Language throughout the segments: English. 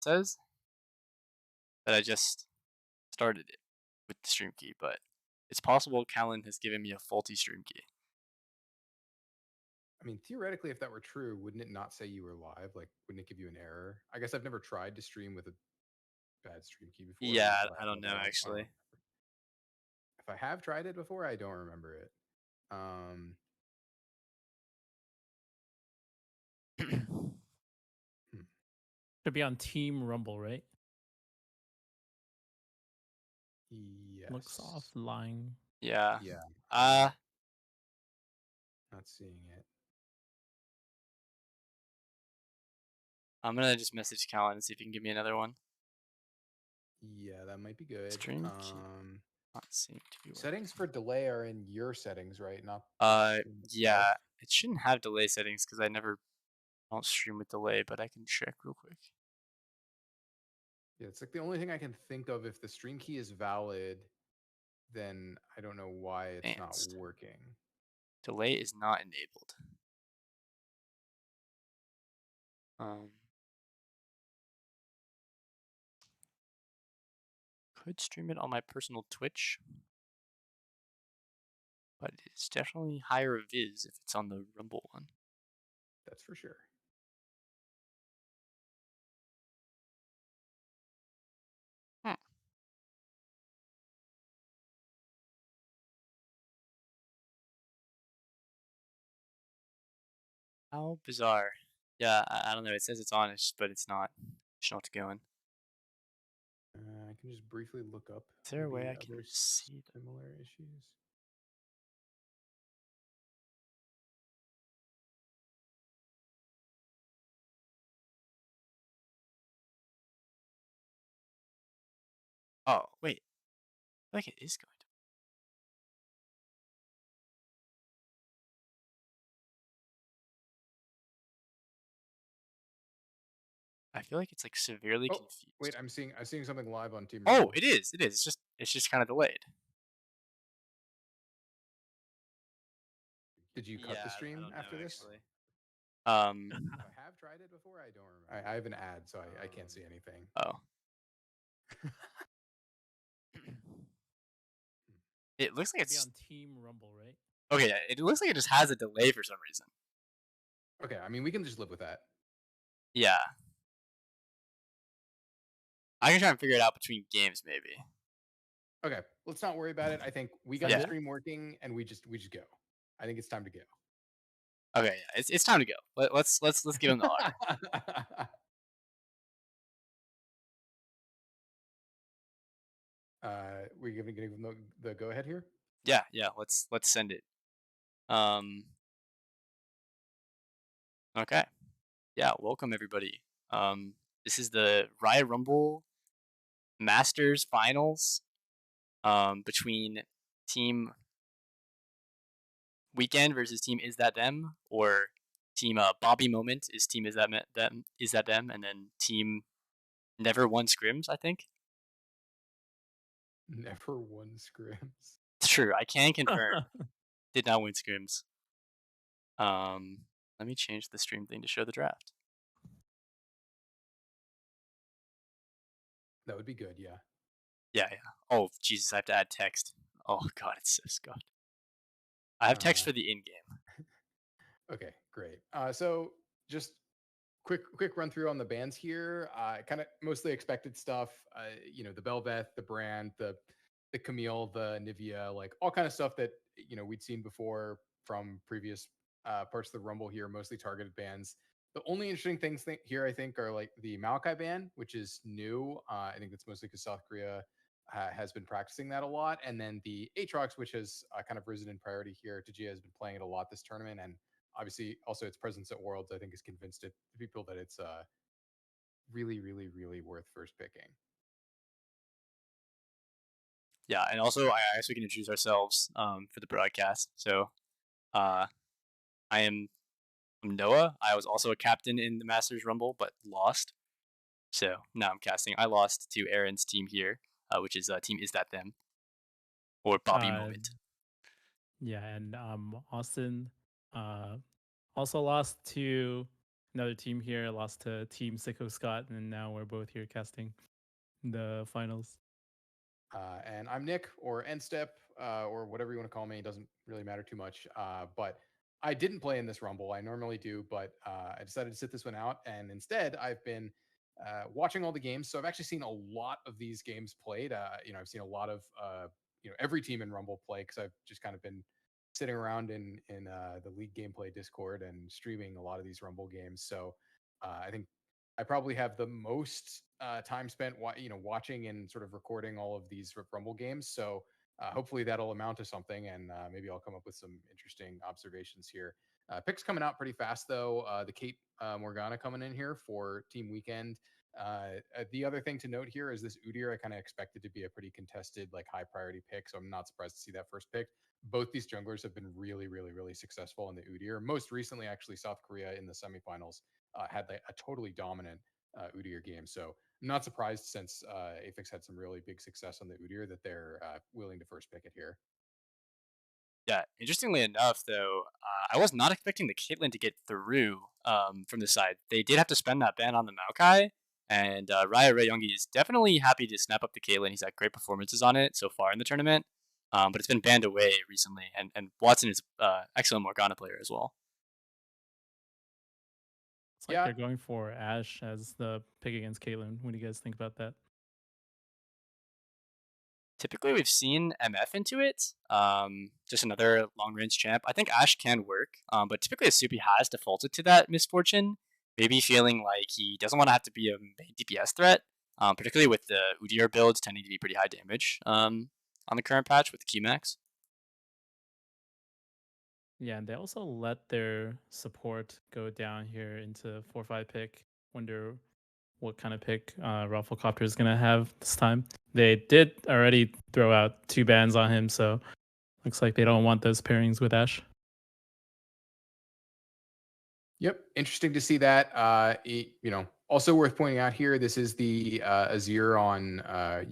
says that I just started it with the stream key, but it's possible Callan has given me a faulty stream key. I mean, theoretically, if that were true, wouldn't it not say you were live? Like, wouldn't it give you an error? I guess I've never tried to stream with a bad stream key before, or at Yeah, least that I I don't have. know I don't actually. remember. If I have tried it before, I don't remember it. Um, hmm, Should be on Team Rumble, right? yes. Looks offline. Yeah. Yeah. Uh, Not seeing it. I'm gonna just message Callan and see if he can give me another one. Yeah, that might be good. Stream key not seem to be working. Settings for delay are in your settings, right? Not Uh, stream itself. yeah, it shouldn't have delay settings because I don't stream with delay, but I can check real quick. Yeah, it's like the only thing I can think of. If the stream key is valid, then I don't know why it's Advanced. not working. Delay is not enabled. Could stream it on my personal Twitch, but it's definitely higher viz if it's on the Rumble one. That's for sure. How bizarre. Yeah, I don't know. It says it's on, but it's not. It's not going. I can just briefly look up. Is there a way I maybe can other see them? similar issues? Oh, wait. I feel like it is going to. I feel like it's like severely confused. Wait, I'm seeing something live on Team Oh, Rumble. it is. It is. It's just kind of delayed. Did you cut the stream after this? Actually. If I have tried it before, I don't remember. I have an ad, so I can't see anything. Oh. It looks like Should be it's on Team Rumble, right? okay. It looks like it just has a delay for some reason. Okay, I mean we can just live with that. Yeah. I can try and figure it out between games, maybe. Okay, let's not worry about it. I think we got the stream working, and we just go. I think it's time to go. Okay, yeah, it's time to go. Let's give him the honor. We're gonna give him the go ahead here. Yeah. Let's send it. Okay. Yeah. Welcome everybody. This is the Riot Rumble Masters Finals. Between Team Weekend versus Team Is That Them, or Team Bobby Moment is Team Is That Them, and then Team Never Won Scrims, I think. Never won scrims. It's true. I can confirm. Did not win scrims. Let me change the stream thing to show the draft. That would be good. Yeah. Yeah. Oh Jesus, I have to add text. Oh God, it's so Scott. I have text for the in-game. Okay, great. So just quick run through on the bands here. Kind of mostly expected stuff. The Belveth, the Brand, the Camille, the Nivea, like all kind of stuff that we'd seen before from previous parts of the Rumble here, mostly targeted bands. The only interesting things here, I think, are like the Maokai ban, which is new. I think that's mostly because South Korea has been practicing that a lot, and then the Aatrox, which has kind of risen in priority here. Tajia has been playing it a lot this tournament, and obviously also its presence at Worlds, I think, has convinced people that it's really, really, really worth first picking. Yeah, and also I guess we can introduce ourselves for the broadcast. So, I am Noah. I was also a captain in the Masters Rumble, but lost. So now I'm casting. I lost to Aaron's team here, which is Team Is That Them, or Bobby Moment. Yeah, and Austin also lost to Another team here lost to Team Sicko Scott, and now we're both here casting the finals. And I'm Nick, or Nstep, or whatever you want to call me. It doesn't really matter too much. But I didn't play in this Rumble. I normally do, but I decided to sit this one out. And instead, I've been watching all the games. So I've actually seen a lot of these games played. I've seen a lot of every team in Rumble play, because I've just kind of been sitting around in the League Gameplay Discord and streaming a lot of these Rumble games. So I think I probably have the most time spent, watching and sort of recording all of these Rumble games. So hopefully that'll amount to something, and maybe I'll come up with some interesting observations here. Picks coming out pretty fast though. The Kate Morgana coming in here for Team Weekend. The other thing to note here is this Udyr. I kind of expected to be a pretty contested, like high priority pick, so I'm not surprised to see that first pick. Both these junglers have been really, really, really successful in the Udyr. Most recently, actually, South Korea in the semifinals had like a totally dominant Udyr game. So I'm not surprised, since Aphex had some really big success on the Udyr, that they're willing to first pick it here. Yeah, interestingly enough, though, I was not expecting the Caitlyn to get through from the side. They did have to spend that ban on the Maokai, and Raya Rayongi is definitely happy to snap up the Caitlyn. He's had great performances on it so far in the tournament, but it's been banned away recently, and Watson is excellent Morgana player as well. It's like Yeah. they're going for Ashe as the pick against Caitlyn. What do you guys think about that? Typically, we've seen MF into it. Just another long range champ. I think Ashe can work, but typically Asubi has defaulted to that misfortune. Maybe feeling like he doesn't want to have to be a main DPS threat, particularly with the Udyr builds tending to be pretty high damage on the current patch with the Qmax. Yeah, and they also let their support go down here into 4-5 pick. Wonder what kind of pick Rafflecopter is going to have this time. They did already throw out 2 bans on him, so looks like they don't want those pairings with Ashe. Yep, interesting to see that. Also worth pointing out here, this is the Azir on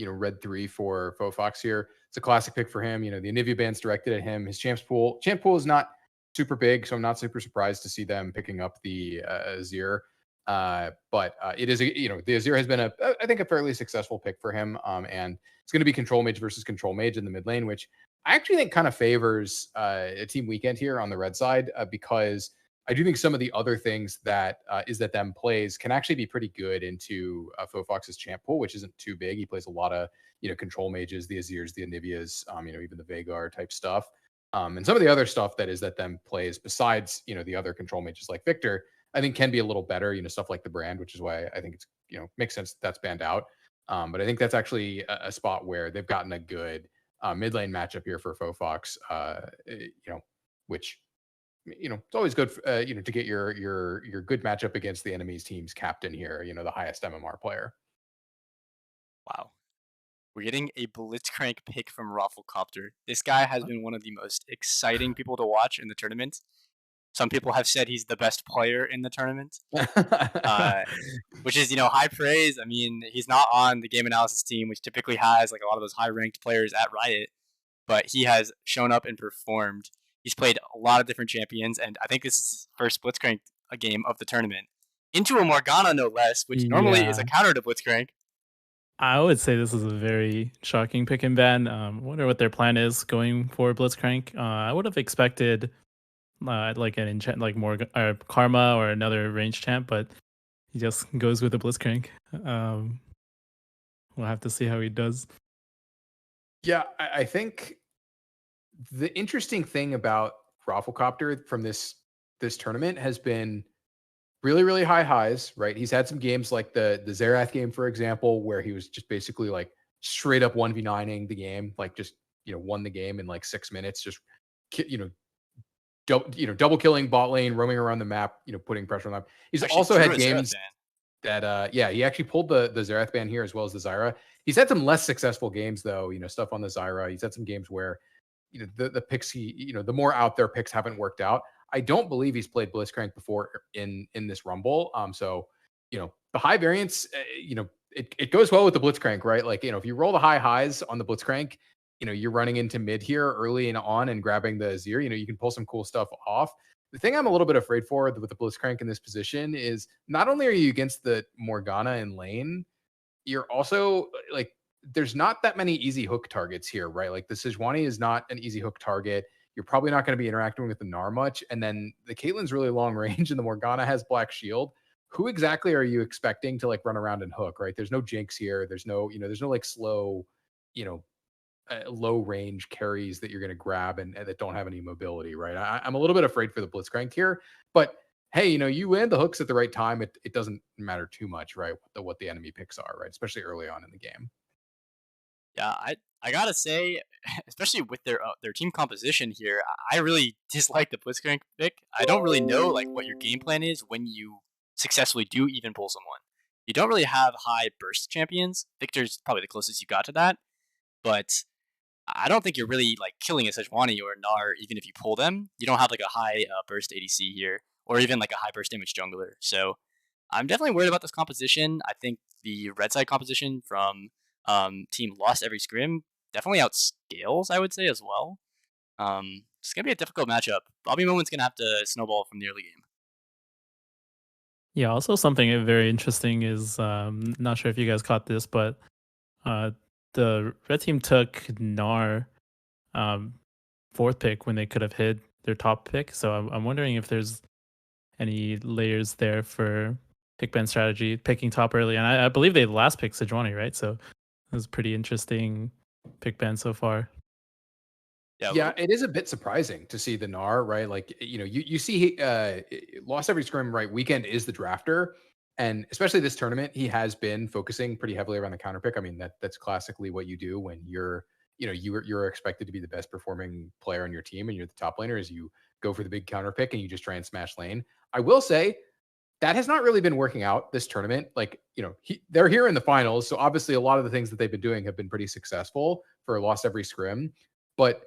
red 3 for Fofox here. It's a classic pick for him. The Anivia band's directed at him. His champ pool is not super big, so I'm not super surprised to see them picking up the Azir. But it is the Azir has been I think a fairly successful pick for him. And it's going to be control mage versus control mage in the mid lane, which I actually think kind of favors a Team Weekend here on the red side, because I do think some of the other things that Is That Them plays can actually be pretty good into Fofox's champ pool, which isn't too big. He plays a lot of control mages, the Azirs, the Anivias, even the Veigar type stuff. And some of the other stuff that Is That Them plays besides the other control mages like Victor, I think can be a little better. Stuff like the Brand, which is why I think it's makes sense that's banned out. But I think that's actually a spot where they've gotten a good mid lane matchup here for Fofox. Which it's always good, to get your good matchup against the enemy's team's captain here. The highest MMR player. Wow. We're getting a Blitzcrank pick from Rafflecopter. This guy has been one of the most exciting people to watch in the tournament. Some people have said he's the best player in the tournament, which is, high praise. I mean, he's not on the game analysis team, which typically has like a lot of those high-ranked players at Riot, but he has shown up and performed. He's played a lot of different champions, and I think this is his first Blitzcrank game of the tournament. Into a Morgana, no less, which normally is a counter to Blitzcrank. I would say this is a very shocking pick and ban. Wonder what their plan is going for Blitzcrank. I would have expected like an enchant, like more Karma or another range champ, but he just goes with the Blitzcrank. We'll have to see how he does. Yeah, I think the interesting thing about Rafflecopter from this tournament has been really, really high highs, right? He's had some games like the Xerath game, for example, where he was just basically like straight up 1v9ing the game, like just won the game in like 6 minutes, just double killing bot lane, roaming around the map, putting pressure on them. He's actually also had games that he actually pulled the Xerath ban here as well as the Zyra. He's had some less successful games though, stuff on the Zyra. He's had some games where the picks the more out there picks haven't worked out. I don't believe he's played Blitzcrank before in this Rumble. So, the high variance, it goes well with the Blitzcrank, right? Like, if you roll the high highs on the Blitzcrank, you're running into mid here early and on and grabbing the Azir, you can pull some cool stuff off. The thing I'm a little bit afraid for with the Blitzcrank in this position is not only are you against the Morgana in lane, you're also like there's not that many easy hook targets here, right? Like the Sejuani is not an easy hook target. You're probably not going to be interacting with the Gnar much. And then the Caitlyn's really long range and the Morgana has Black Shield. Who exactly are you expecting to like run around and hook, right? There's no Jinx here. There's no, there's no like slow, low range carries that you're going to grab and that don't have any mobility, right? I'm a little bit afraid for the Blitzcrank here, but hey, you land the hooks at the right time. It doesn't matter too much, right? What the enemy picks are, right? Especially early on in the game. Yeah, I gotta say, especially with their team composition here, I really dislike the Blitzcrank pick. I don't really know like what your game plan is when you successfully do even pull someone. You don't really have high burst champions. Victor's probably the closest you got to that, but I don't think you're really like killing a Sejuani or a Gnar even if you pull them. You don't have like a high burst ADC here, or even like a high burst damage jungler. So I'm definitely worried about this composition. I think the red side composition from team Lost Every Scrim definitely outscales, I would say, as well. It's going to be a difficult matchup. Bobby Moment's going to have to snowball from the early game. Yeah, also something very interesting is, not sure if you guys caught this, but the red team took Gnar fourth pick when they could have hit their top pick. So I'm wondering if there's any layers there for pick ban strategy, picking top early. And I believe they last picked Sejuani, right? So it was pretty interesting pick ban so far. Yeah, it is a bit surprising to see the Gnar, right? Like, you see Lost Every Scrim, right? Weekend is the drafter. And especially this tournament, he has been focusing pretty heavily around the counter pick. I mean, that's classically what you do when you're expected to be the best performing player on your team and you're the top laner, is you go for the big counter pick and you just try and smash lane. I will say that has not really been working out this tournament. Like, they're here in the finals. So obviously a lot of the things that they've been doing have been pretty successful for Lost Every Scrim. But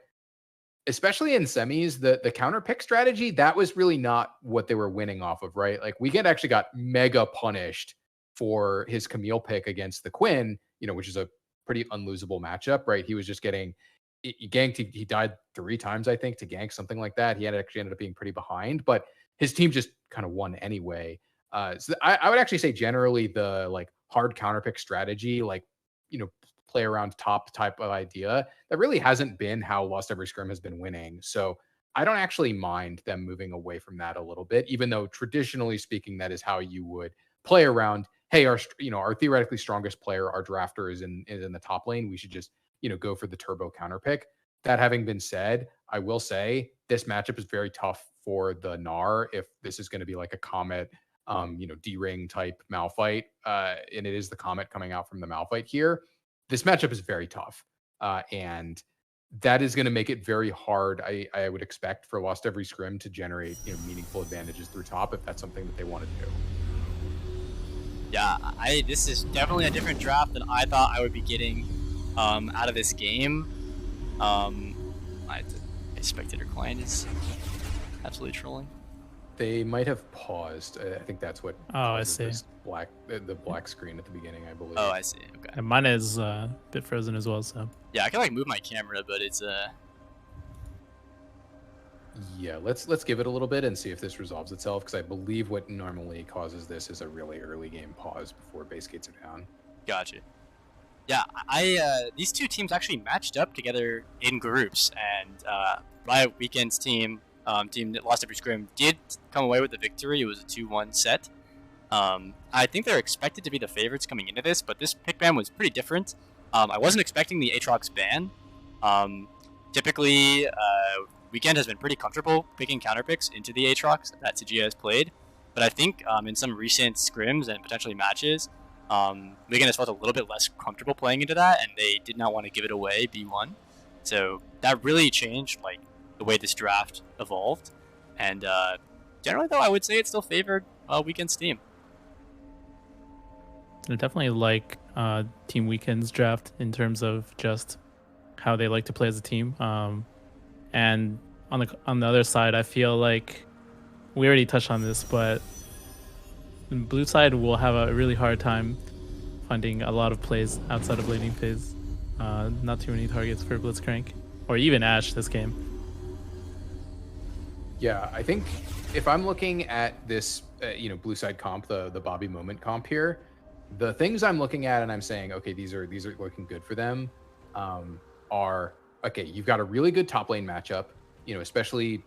especially in semis, the counter pick strategy, that was really not what they were winning off of, right? Like Weekend actually got mega punished for his Camille pick against the Quinn, which is a pretty unlosable matchup, right? He was just getting ganked. He died 3 times, I think, to gank, something like that. He actually ended up being pretty behind, but his team just kind of won anyway. So I would actually say generally the like hard counter pick strategy, like, play around top type of idea, that really hasn't been how Lost Every Scrim has been winning. So I don't actually mind them moving away from that a little bit, even though traditionally speaking, that is how you would play around. Hey, our theoretically strongest player, our drafter is in the top lane. We should just, go for the turbo counter pick. That having been said, I will say this matchup is very tough for the Gnar if this is going to be like a Comet, D-ring type Malphite, and it is the Comet coming out from the Malphite here. This matchup is very tough, and that is going to make it very hard, I would expect, for Lost Every Scrim to generate meaningful advantages through top if that's something that they want to do. Yeah, this is definitely a different draft than I thought I would be getting out of this game. My spectator client is absolutely trolling. They might have paused. I think that's what. Oh, I see. The black screen at the beginning, I believe. Oh, I see. Okay. And mine is a bit frozen as well. So yeah, I can like move my camera, but it's Yeah, let's give it a little bit and see if this resolves itself, because I believe what normally causes this is a really early game pause before base gates are down. Gotcha. Yeah, these two teams actually matched up together in groups, and Riot Weekend's team that Lost Every Scrim did come away with the victory. It was a 2-1 set. I think they're expected to be the favorites coming into this, but this pick ban was pretty different. I wasn't expecting the Aatrox ban. Typically, Weekend has been pretty comfortable picking counter picks into the Aatrox that TGA has played, but I think in some recent scrims and potentially matches, Weekend has felt a little bit less comfortable playing into that, and they did not want to give it away B1. So that really changed like the way this draft evolved, and generally though I would say it still favored Weekend's team. I definitely like Team Weekend's draft in terms of just how they like to play as a team. And on the other side, I feel like we already touched on this, but the blue side will have a really hard time finding a lot of plays outside of laning phase. Not too many targets for Blitzcrank or even Ashe this game. Yeah, I think if I'm looking at this, blue side comp, the Bobby Moment comp here, the things I'm looking at and I'm saying, okay, these are looking good for them, are okay. You've got a really good top lane matchup, especially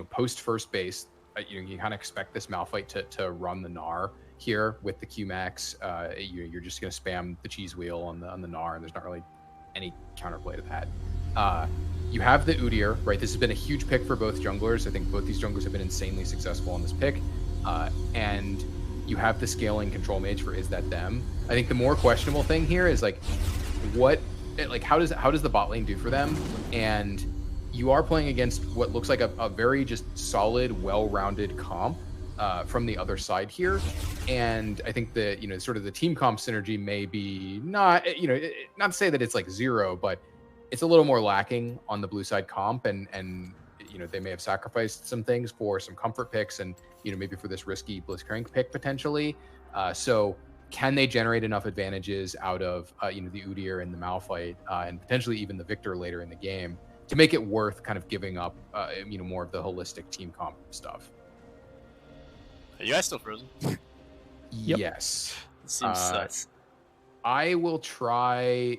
post first base. You kind of expect this Malphite to run the Gnar here with the Qmax. You're just going to spam the cheese wheel on the Gnar, and there's not really any counterplay to that. You have the Udyr, right? This has been a huge pick for both junglers. I think both these junglers have been insanely successful on this pick. And you have the scaling control mage for Is That Them. I think the more questionable thing here is how does the bot lane do for them? And you are playing against what looks like a very just solid, well-rounded comp from the other side here. And I think that, sort of the team comp synergy may be not to say that it's like zero, but it's a little more lacking on the blue side comp, and they may have sacrificed some things for some comfort picks, and maybe for this risky Blitzcrank pick potentially. So can they generate enough advantages out of the Udyr and the Malphite, and potentially even the Victor later in the game to make it worth kind of giving up more of the holistic team comp stuff? Are you guys still frozen? Yep. Yes. It seems sus. I will try.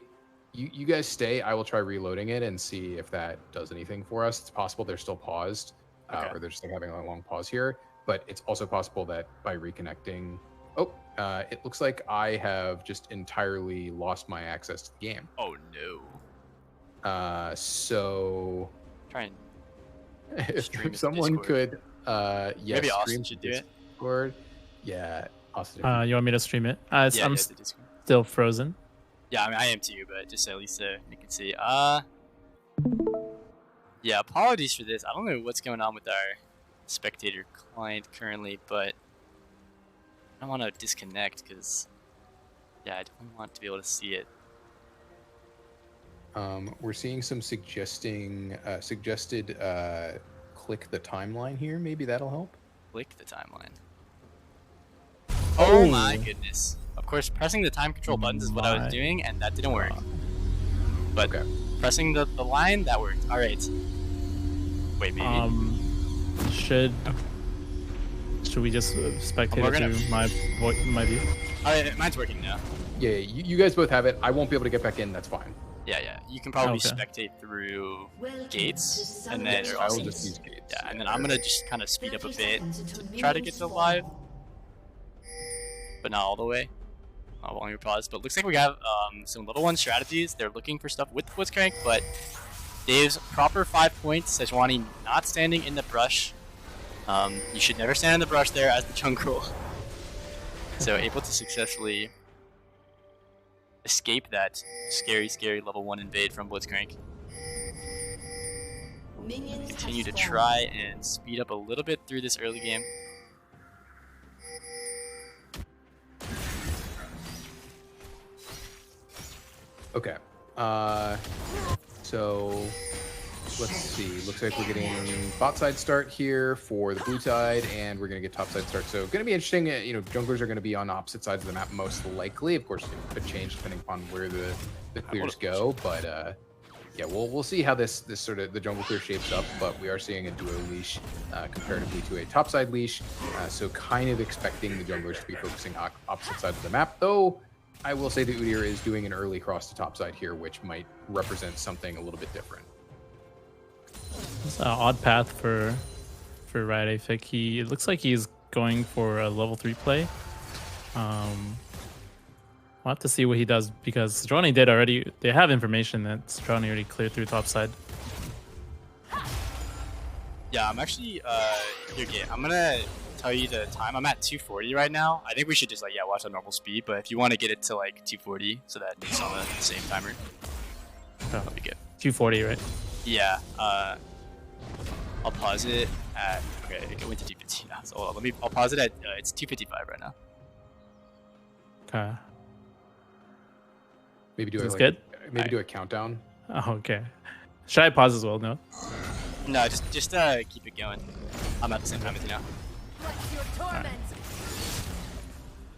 You guys stay. I will try reloading it and see if that does anything for us. It's possible they're still paused, or they're just like having a long pause here. But it's also possible that by reconnecting, it looks like I have just entirely lost my access to the game. Oh no. So Try and if someone could, maybe Austin stream should do it. Discord. Yeah, Austin. You want me to stream it? Yeah, I'm the Discord. still frozen. Yeah, I mean, I am too, but just at least you can see. Yeah, apologies for this. I don't know what's going on with our spectator client currently, but I don't want to disconnect because, yeah, I don't want to be able to see it. We're seeing some suggested click the timeline here. Maybe that'll help. Click the timeline. Oh my goodness. Of course, pressing the time control buttons is what I was doing, and that didn't work. But pressing the line, that worked. All right. Wait, maybe. Should we just spectate it through my view? All right, mine's working now. Yeah, you guys both have it. I won't be able to get back in. That's fine. Yeah. You can probably spectate through gates, and then I'll just use gates. Yeah, and then I'm gonna just kind of speed up a bit to try to get to live, but not all the way. While we pause, but looks like we have some level 1 strategies. They're looking for stuff with Blitzcrank, but Dave's proper 5 points. Sejuani not standing in the brush. You should never stand in the brush there as the jungle. So able to successfully escape that scary level 1 invade from Blitzcrank. Continue to try and speed up a little bit through this early game. Okay. So let's see. Looks like we're getting bot side start here for the blue side, and we're gonna get top side start. So gonna be interesting. Junglers are gonna be on opposite sides of the map most likely. Of course, it could change depending upon where the clears go. But yeah, we'll see how this sort of the jungle clear shapes up. But we are seeing a duo leash comparatively to a top side leash. So kind of expecting the junglers to be focusing on opposite sides of the map, though. I will say the Udyr is doing an early cross to top side here, which might represent something a little bit different. It's an odd path for Riot Aphek. It looks like he's going for a level 3 play. We'll have to see what he does, because Sejuani did already. They have information that Sejuani already cleared through top side. Yeah, I'm actually here. I'm gonna tell you the time. I'm at 240 right now. I think we should just watch on normal speed. But if you want to get it to 240, so that it's on the same timer, that'll be good. 240, right? Yeah. I'll pause it at. Okay, it went to 250 now. So I'll pause it at. It's 255 right now. Okay. Maybe do good. Maybe do a countdown. Oh, okay. Should I pause as well? No. No, just keep it going. I'm at the same time as you now.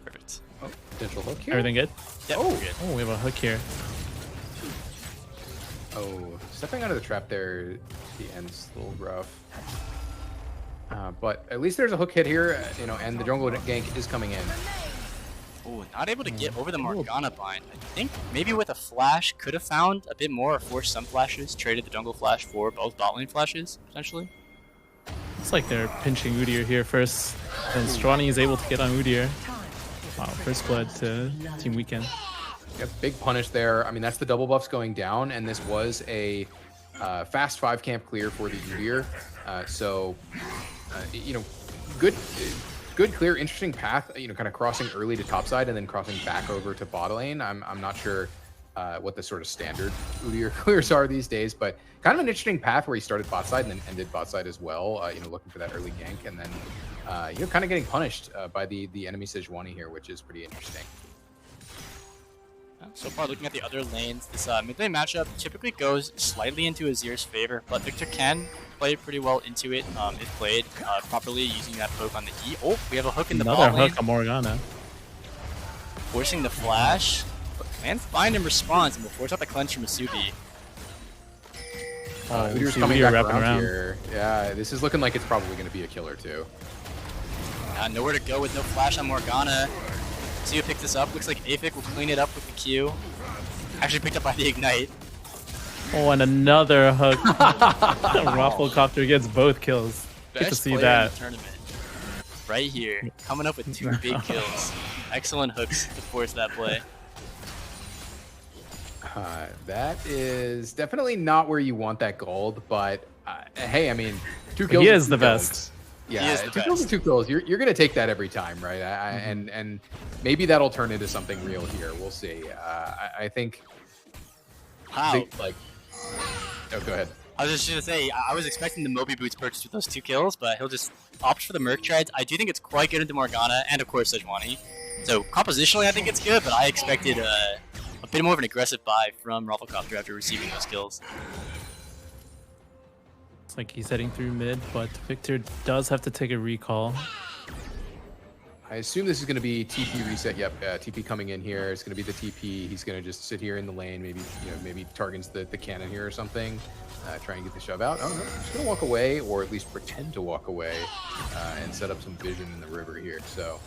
Perfect. Oh, potential hook here. Everything good? Yep, we're good. Oh, we have a hook here. Oh, stepping out of the trap there, the end's a little rough. But at least there's a hook hit here, and the jungle gank is coming in. Oh, not able to get over the Morgana bind. I think maybe with a flash, could have found a bit more or forced some flashes, traded the jungle flash for both bot lane flashes, potentially. It's like they're pinching Udyr here first, and Stronny is able to get on Udyr. Wow, first blood to Team Weekend. Yep, big punish there. I mean, that's the double buffs going down, and this was a fast 5 camp clear for the Udyr. Good, clear, interesting path, kind of crossing early to top side and then crossing back over to bot lane. I'm not sure what the sort of standard Udyr clears are these days, but kind of an interesting path where he started bot side and then ended bot side as well, looking for that early gank and then, kind of getting punished by the enemy Sejuani here, which is pretty interesting. So far, looking at the other lanes, this mid lane matchup typically goes slightly into Azir's favor, but Viktor can play pretty well into it if played properly, using that poke on the E. Oh, we have a hook in the bot lane. Another hook on Morgana. Forcing the flash, but Clan's fine in response, and will force out the cleanse from Masubi. Udyr's coming back around here. Yeah, this is looking like it's probably going to be a killer too. Nowhere to go with no flash on Morgana. See who picks this up. Looks like Aphik will clean it up with the Q. Actually picked up by the Ignite. Oh, and another hook. Rafflecopter gets both kills. Get to see that. In the tournament. Right here. Coming up with 2 big kills. Excellent hooks to force that play. That is definitely not where you want that gold, but hey, I mean, 2 kills. He is the best. Yeah, 2 kills and 2 kills. You're gonna take that every time, right? And maybe that'll turn into something real here. We'll see. I think. How? Oh, go ahead. I was just gonna say I was expecting the Moby Boots purchase with those 2 kills, but he'll just opt for the Merc Treads. I do think it's quite good into Morgana and of course Sejuani. So compositionally, I think it's good, but I expected a bit more of an aggressive buy from Rafflecopter after receiving those kills. It's like he's heading through mid, but Viktor does have to take a recall. I assume this is going to be TP reset. Yep, TP coming in here. It's going to be the TP. He's going to just sit here in the lane. Maybe targets the cannon here or something. Try and get the shove out. Oh no, he's going to walk away, or at least pretend to walk away, and set up some vision in the river here. So,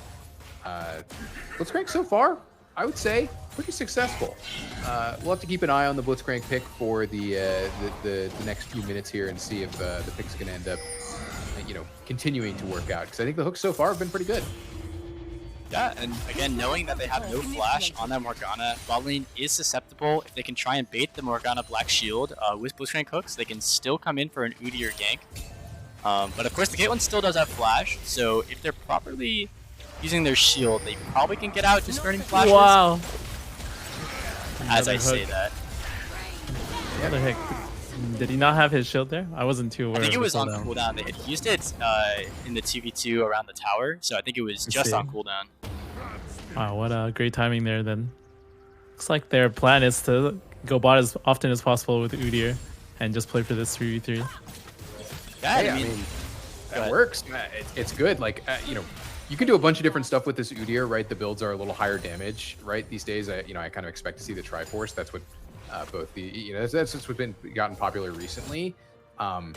Blitzcrank so far, I would say, pretty successful. We'll have to keep an eye on the Blitzcrank pick for the next few minutes here and see if the pick's going to end up, continuing to work out. Because I think the hooks so far have been pretty good. Yeah, and again, knowing that they have no flash on that Morgana, bot lane is susceptible. If they can try and bait the Morgana Black Shield with Blitzcrank hooks, they can still come in for an Udyr gank. But of course, the Caitlyn still does have flash, so if they're properly using their shield, they probably can get out just burning flashes. Wow! As I say that. What the heck? Did he not have his shield there? I wasn't too aware. I think it was on cooldown. They had used it in the 2v2 around the tower, so I think it was just on cooldown. Wow, what a great timing there then. Looks like their plan is to go bot as often as possible with Udyr and just play for this 3v3. Yeah, I mean that works. It's good. You can do a bunch of different stuff with this Udyr, right? The builds are a little higher damage, right? These days, I kind of expect to see the Triforce. That's what both the, that's what's been gotten popular recently. And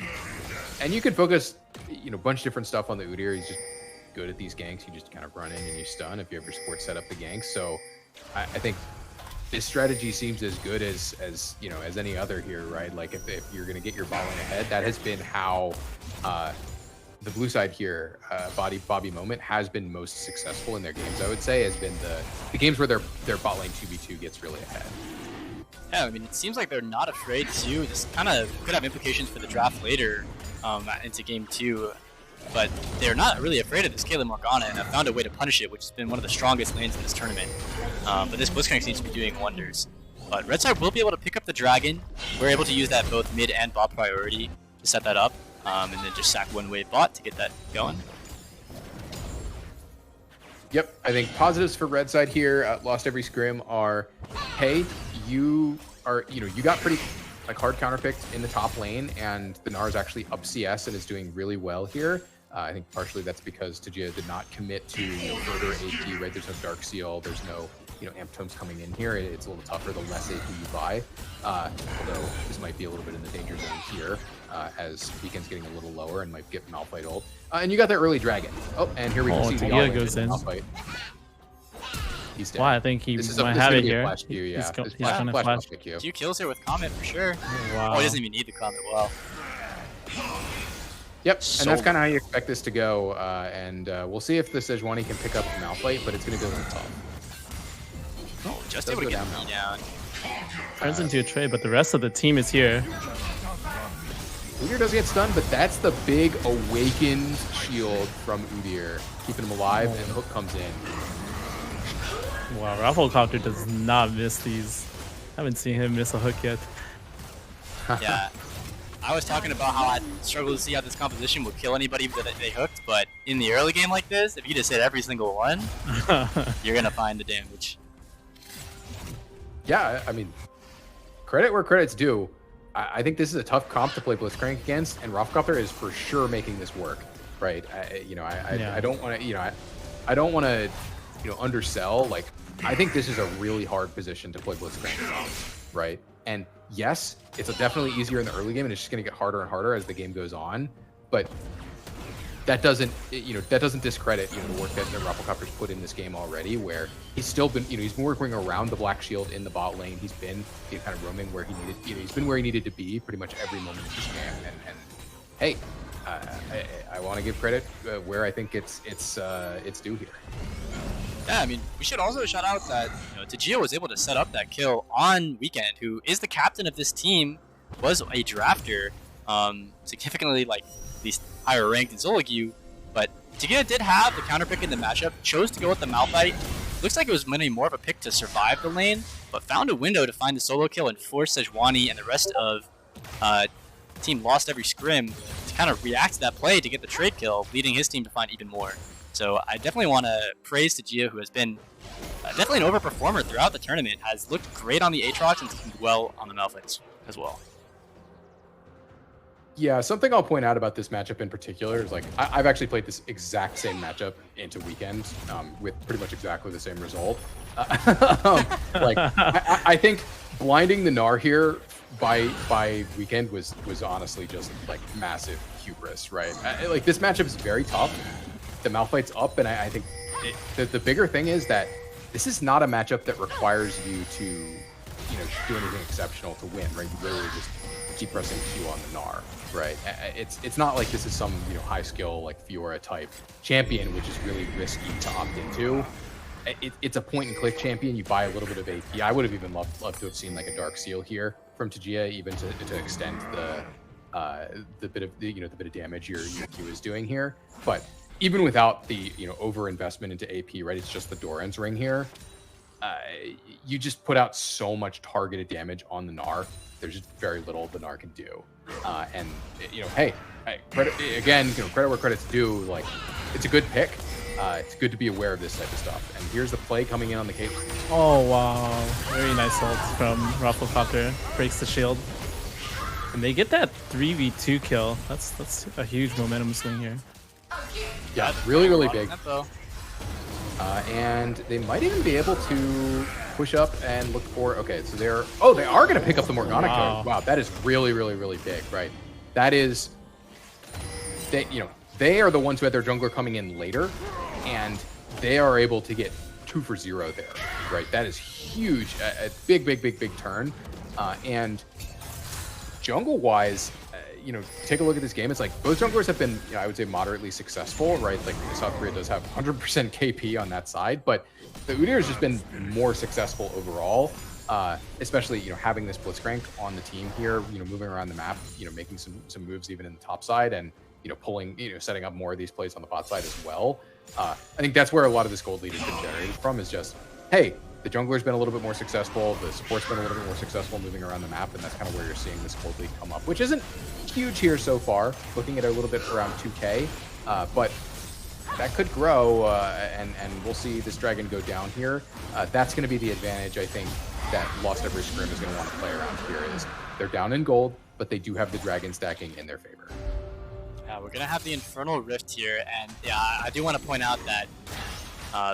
you can focus, a bunch of different stuff on the Udyr. He's just good at these ganks. You just kind of run in and you stun if you have your support set up the ganks. So I think this strategy seems as good as any other here, right? Like if you're going to get your bot lane ahead, that has been how the blue side here, Bobby Moment, has been most successful in their games. I would say has been the games where their bot lane 2v2 gets really ahead. Yeah, I mean, it seems like they're not afraid to. This kind of could have implications for the draft later into game 2, but they're not really afraid of this Caitlyn Morgana, and have found a way to punish it, which has been one of the strongest lanes in this tournament. But this Blitzcrank seems to be doing wonders. But Red side will be able to pick up the Dragon. We're able to use that both mid and bot priority to set that up, and then just sack one wave bot to get that going. Yep, I think positives for Red side here, lost every scrim, are, hey, you got pretty hard counterpicked in the top lane, and the Gnar is actually up CS and is doing really well here. I think partially that's because Tajia did not commit to further AP, right? There's no Dark Seal, there's no Amp Tomes coming in here. It's a little tougher the less AP you buy. Although this might be a little bit in the danger zone here, as Beacon's getting a little lower and might get Malphite ult. And you got that early dragon. Oh, and here we can see the Tajia goes in. Malphite. He's dead. Wow, I think he might have it here. Flash Q, yeah. He's gonna flash. Q. 2 kills here with Comet for sure. Wow. Oh, he doesn't even need the Comet. Wow. Yep, So- and that's kind of how you expect this to go. And we'll see if the Sejuani can pick up Malphite, but it's going to be a little tough. Oh, just Does able to go get down me down. Turns into a trade, but the rest of the team is here. Udyr does get stunned, but that's the big awakened shield from Udyr, keeping him alive, and Hook comes in. Wow, Rafflecopter does not miss these. I haven't seen him miss a hook yet. Yeah. I was talking about how I struggle to see how this composition would kill anybody that they hooked, but in the early game like this, if you just hit every single one, you're going to find the damage. Yeah, I mean, credit where credit's due. I think this is a tough comp to play Blitzcrank against, and Rafflecopter is for sure making this work, right? I don't want to, I don't want to, undersell. Like, I think this is a really hard position to play Blitzcrank from, right? And yes, it's definitely easier in the early game, and it's just going to get harder and harder as the game goes on. But that doesn't, that doesn't discredit, the work that Rafflecopter's put in this game already, where he's still been, he's been working around the Black Shield in the bot lane. He's been kind of roaming where he needed, he's been where he needed to be pretty much every moment of this game. And hey, I want to give credit where I think it's due here. Yeah, I mean, we should also shout out that Tajia was able to set up that kill on Weekend, who is the captain of this team, was a drafter, significantly at least higher ranked than Zoology, but Tajia did have the counter pick in the matchup, chose to go with the Malphite. Looks like it was maybe more of a pick to survive the lane, but found a window to find the solo kill and force Sejuani and the rest of the team lost every scrim to kind of react to that play to get the trade kill, leading his team to find even more. So I definitely want to praise Tajia, who has been definitely an overperformer throughout the tournament, has looked great on the Aatrox and teamed well on the Malphites as well. Yeah, something I'll point out about this matchup in particular is I've actually played this exact same matchup into Weekend with pretty much exactly the same result. I think blinding the Gnar here by Weekend was honestly just massive hubris, right? This matchup is very tough. The Malphite's up, and I think the bigger thing is that this is not a matchup that requires you to do anything exceptional to win, right? You literally just keep pressing Q on the Gnar, right? It's not like this is some high skill Fiora type champion, which is really risky to opt into. It's a point and click champion. You buy a little bit of AP. I would have even loved to have seen a Dark Seal here from Tajia, even to extend the bit of damage your Q is doing here. But even without the over investment into AP, right? It's just the Doran's ring here. You just put out so much targeted damage on the Gnar. There's just very little the Gnar can do. And hey, credit again. Credit where credit's due. It's a good pick. It's good to be aware of this type of stuff. And here's the play coming in on the Caitlyn. Oh wow, very nice ult from Rafflecopter. Breaks the shield, and they get that 3v2 kill. That's a huge momentum swing here. Yeah, really big. And they might even be able to push up and look for. Okay, so they are going to pick up the Morgana kill. Wow, that is really big, right? That is, they are the ones who had their jungler coming in later, and they are able to get 2 for 0 there, right? That is huge, a big turn, and jungle-wise. Take a look at this game. It's both junglers have been, I would say, moderately successful, right? South Korea does have 100% KP on that side, but the Udyr has just been more successful overall, especially, having this Blitzcrank on the team here, moving around the map, making some moves even in the top side and, pulling, setting up more of these plays on the bot side as well. I think that's where a lot of this gold lead has been generated from, is just, hey, the jungler's been a little bit more successful, the support's been a little bit more successful moving around the map, and that's kind of where you're seeing this gold lead come up, which isn't huge here so far, looking at a little bit around 2K, but that could grow, and we'll see this dragon go down here. That's going to be the advantage, I think, that Lost Every Scrim is going to want to play around here, is they're down in gold, but they do have the dragon stacking in their favor. Yeah, we're gonna have the Infernal Rift here, and yeah, I do want to point out that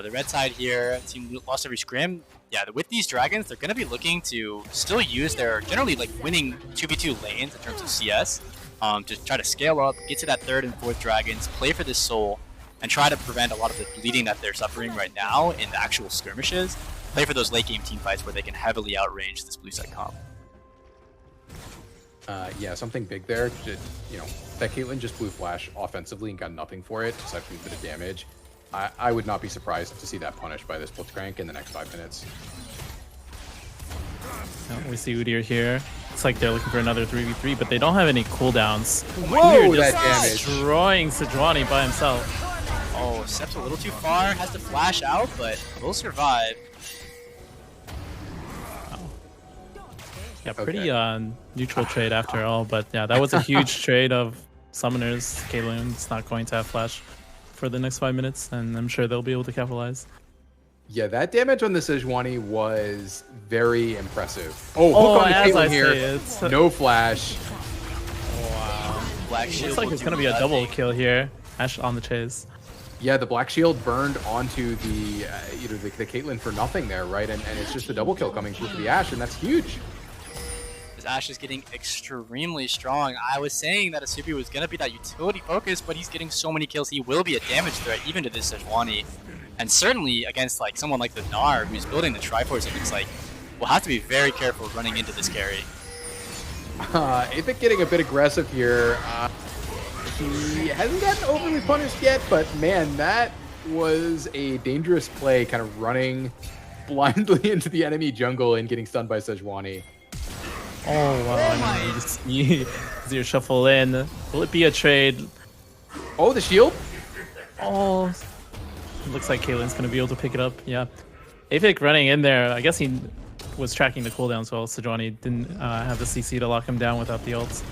the red side here, team lost every scrim. Yeah, with these dragons, they're gonna be looking to still use their generally like winning 2v2 lanes in terms of CS, to try to scale up, get to that 3rd and 4th dragons, play for this soul, and try to prevent a lot of the bleeding that they're suffering right now in the actual skirmishes. Play for those late game team fights where they can heavily outrange this blue side comp. Yeah, something big there. You know, that Caitlyn just blew flash offensively and got nothing for it, aside from a bit of damage. I would not be surprised to see that punished by this Blitzcrank in the next 5 minutes. We see Udyr here. It's like they're looking for another 3v3, but they don't have any cooldowns. Whoa, Udyr that just damage. destroying Sejuani by himself. Oh, Sep's a little too far, has to flash out, but will survive. Yeah, pretty neutral trade after all, but yeah, that was a huge trade of summoners. Caitlyn's not going to have flash for the next 5 minutes, and I'm sure they'll be able to capitalize. Yeah, that damage on the Sejuani was very impressive. Oh, hook on the as I Caitlyn here. say, it's No flash. Wow. Black Shield looks like will it's do gonna be a double nothing. kill here. Ash on the chase. Yeah, the Black Shield burned onto the the Caitlyn for nothing there, right? And it's just a double kill coming through for the Ashe, and that's huge. This Ashe is getting extremely strong. I was saying that Asubi was going to be that utility focus, but he's getting so many kills, he will be a damage threat even to this Sejuani. And certainly against like someone like the Gnar, who's building the Triforce, it looks like we'll have to be very careful running into this carry. Apex getting a bit aggressive here. He hasn't gotten overly punished yet, but man, that was a dangerous play, kind of running blindly into the enemy jungle and getting stunned by Sejuani. Oh wow! You just see Azir shuffle in. Will it be a trade? Oh, the shield? Oh, it looks like Caitlyn's gonna be able to pick it up. Yeah, Apex running in there. I guess he was tracking the cooldown, so Sejuani didn't have the CC to lock him down without the ults.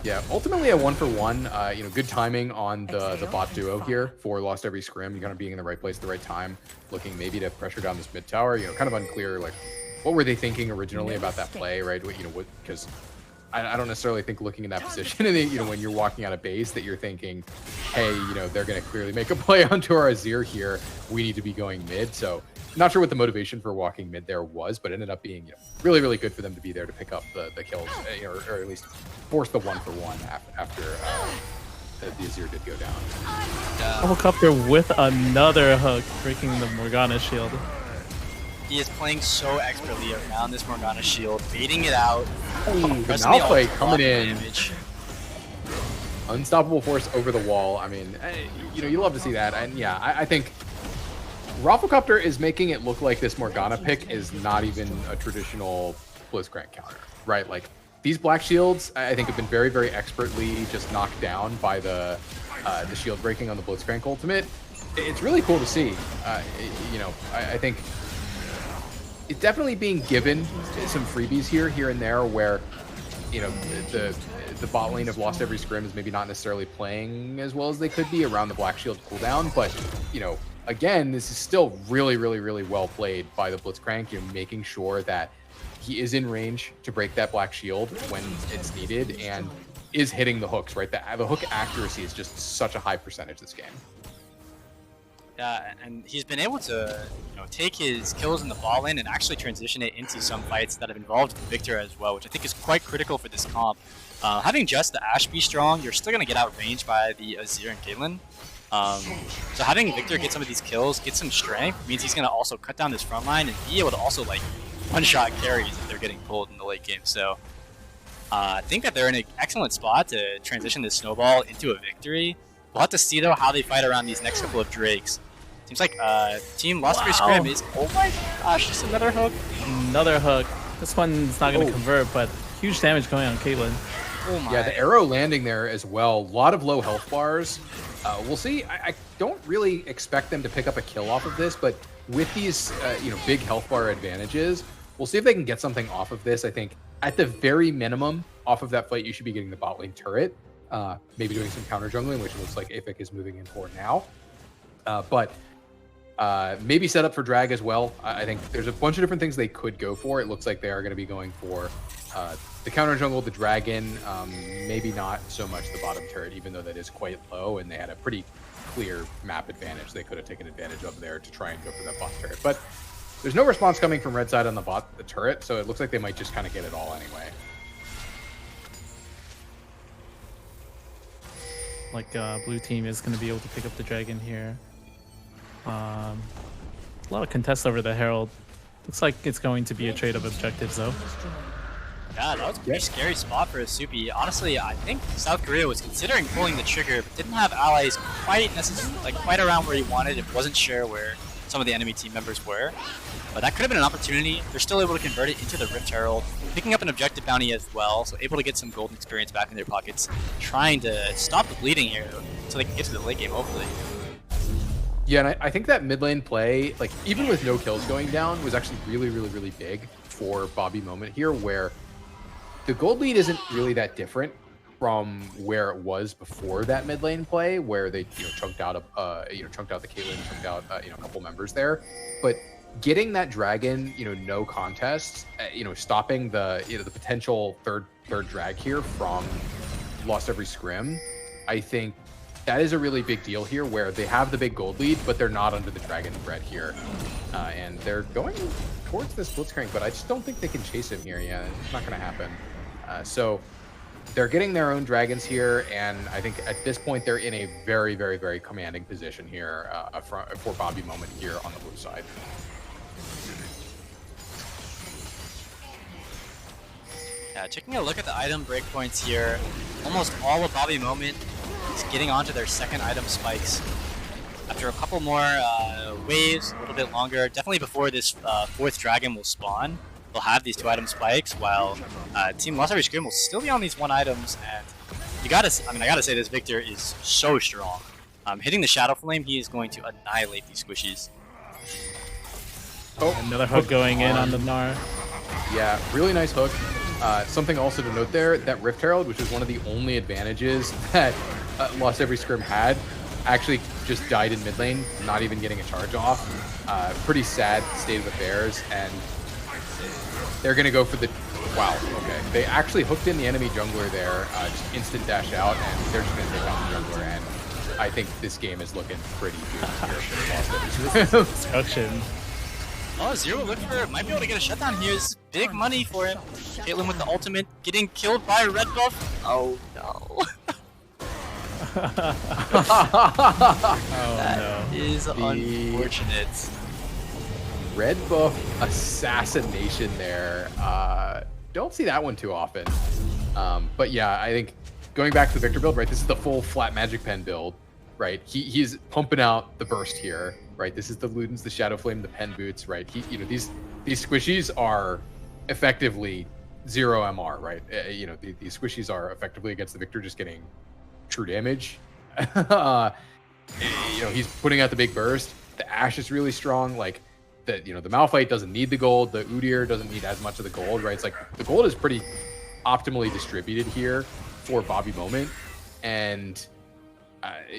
Yeah, ultimately a 1-for-1. You know, good timing on the bot duo here for Lost Every Scrim. You kind of being in the right place at the right time, looking maybe to pressure down this mid tower. You know, kind of unclear, like, what were they thinking originally about that play, right? You know, what, because I don't necessarily think looking in that position, and you know, when you're walking out of base, that you're thinking, hey, you know, they're going to clearly make a play onto our Azir here. We need to be going mid. So, not sure what the motivation for walking mid there was, but it ended up being, you know, really, really good for them to be there to pick up the kills, you know, or at least force the 1-for-1 after the Azir did go down. Helicopter with another hook, breaking the Morgana shield. He is playing so expertly around this Morgana shield, baiting it out. The pressing the Malphite ult, coming blocking in. damage. Unstoppable force over the wall. I mean, you know, you love to see that. And yeah, I think Rafflecopter is making it look like this Morgana pick is not even a traditional Blitzcrank counter, right? Like, these Black Shields, I think, have been very, very expertly just knocked down by the shield breaking on the Blitzcrank ultimate. It's really cool to see. You know, I think it's definitely being given some freebies here and there where, you know, the bot lane of Lost Every Scrim is maybe not necessarily playing as well as they could be around the Black Shield cooldown, but, you know, again, this is still really, really, really well played by the Blitzcrank. You're making sure that he is in range to break that Black Shield when it's needed and is hitting the hooks, right? The hook accuracy is just such a high percentage this game. Yeah, and he's been able to, you know, take his kills in the ball lane and actually transition it into some fights that have involved Victor as well, which I think is quite critical for this comp. Having just the Ashe be strong, you're still going to get outranged by the Azir and Caitlyn. So having Victor get some of these kills, get some strength, means he's going to also cut down this front line and be able to also, like, one-shot carries if they're getting pulled in the late game. So I think that they're in an excellent spot to transition this snowball into a victory. We'll have to see, though, how they fight around these next couple of Drakes. Seems like Team Lost Every Scrim is... Oh my gosh, just another hook. Another hook. This one's not going to convert, but huge damage going on Caitlyn. Oh my. Yeah, the arrow landing there as well. A lot of low health bars. We'll see. I don't really expect them to pick up a kill off of this, but with these you know, big health bar advantages, we'll see if they can get something off of this. I think at the very minimum, off of that fight, you should be getting the bot lane turret. Maybe doing some counter jungling, which looks like Apex is moving in for now. But Maybe set up for drag as well. I think there's a bunch of different things they could go for. It looks like they are going to be going for the counter jungle, the dragon, maybe not so much the bottom turret, even though that is quite low, and they had a pretty clear map advantage they could have taken advantage of there to try and go for that bot turret. But there's no response coming from red side on the turret, so it looks like they might just kind of get it all anyway. Like blue team is going to be able to pick up the dragon here. A lot of contests over the herald. Looks like it's going to be a trade of objectives though. Yeah, that was a pretty scary spot for a Supi. Honestly, I think South Korea was considering pulling the trigger, but didn't have allies quite around where he wanted. It wasn't sure where some of the enemy team members were. But that could have been an opportunity. They're still able to convert it into the Rift Herald, picking up an objective bounty as well, so able to get some golden experience back in their pockets, trying to stop the bleeding here so they can get to the late game, hopefully. Yeah, and I think that mid lane play, like even with no kills going down, was actually really, really, really big for Bobby Moment here, where the gold lead isn't really that different from where it was before that mid lane play, where they chunked out the Caitlyn, chunked out a couple members there, but getting that dragon, no contest, stopping the the potential third drag here from Lost Every Scrim, I think that is a really big deal here, where they have the big gold lead, but they're not under the dragon threat here, and they're going towards this Blitzcrank, but I just don't think they can chase him here. Yeah, it's not going to happen. So they're getting their own dragons here, and I think at this point they're in a very, very, very commanding position here for Bobby Moment here on the blue side. Yeah, taking a look at the item breakpoints here, almost all of Bobby Moment is getting onto their second item spikes. After a couple more waves, a little bit longer, definitely before this fourth dragon will spawn, they'll have these 2 item spikes, while Team Lost Every Scrim will still be on these 1 items, and I gotta say this Victor is so strong. Hitting the Shadow Flame, he is going to annihilate these squishies. Oh, another hook going in on the Gnar. Yeah, really nice hook. Something also to note there, that Rift Herald, which is one of the only advantages that Lost Every Scrim had, actually just died in mid lane, not even getting a charge off. Pretty sad state of affairs, and they're going to go for the... Wow, okay. They actually hooked in the enemy jungler there, just instant dash out, and they're just going to take out the jungler, and I think this game is looking pretty good here for Lost Every Scrim. Oh, Zero might be able to get a shutdown here. It's big money for him. Caitlyn with the ultimate, getting killed by a red buff. Oh no. That is unfortunate. Red buff assassination there. Don't see that one too often. But yeah, I think going back to the Victor build, right? This is the full flat magic pen build, right? He's pumping out the burst here, right? This is the Ludens, the Shadow Flame, the pen boots, right? These squishies are effectively 0 MR, right? These squishies are effectively against the Victor just getting true damage. He's putting out the big burst. The Ashe is really strong. Like the Malphite doesn't need the gold. The Udyr doesn't need as much of the gold, right? It's like the gold is pretty optimally distributed here for Bobby Moment, and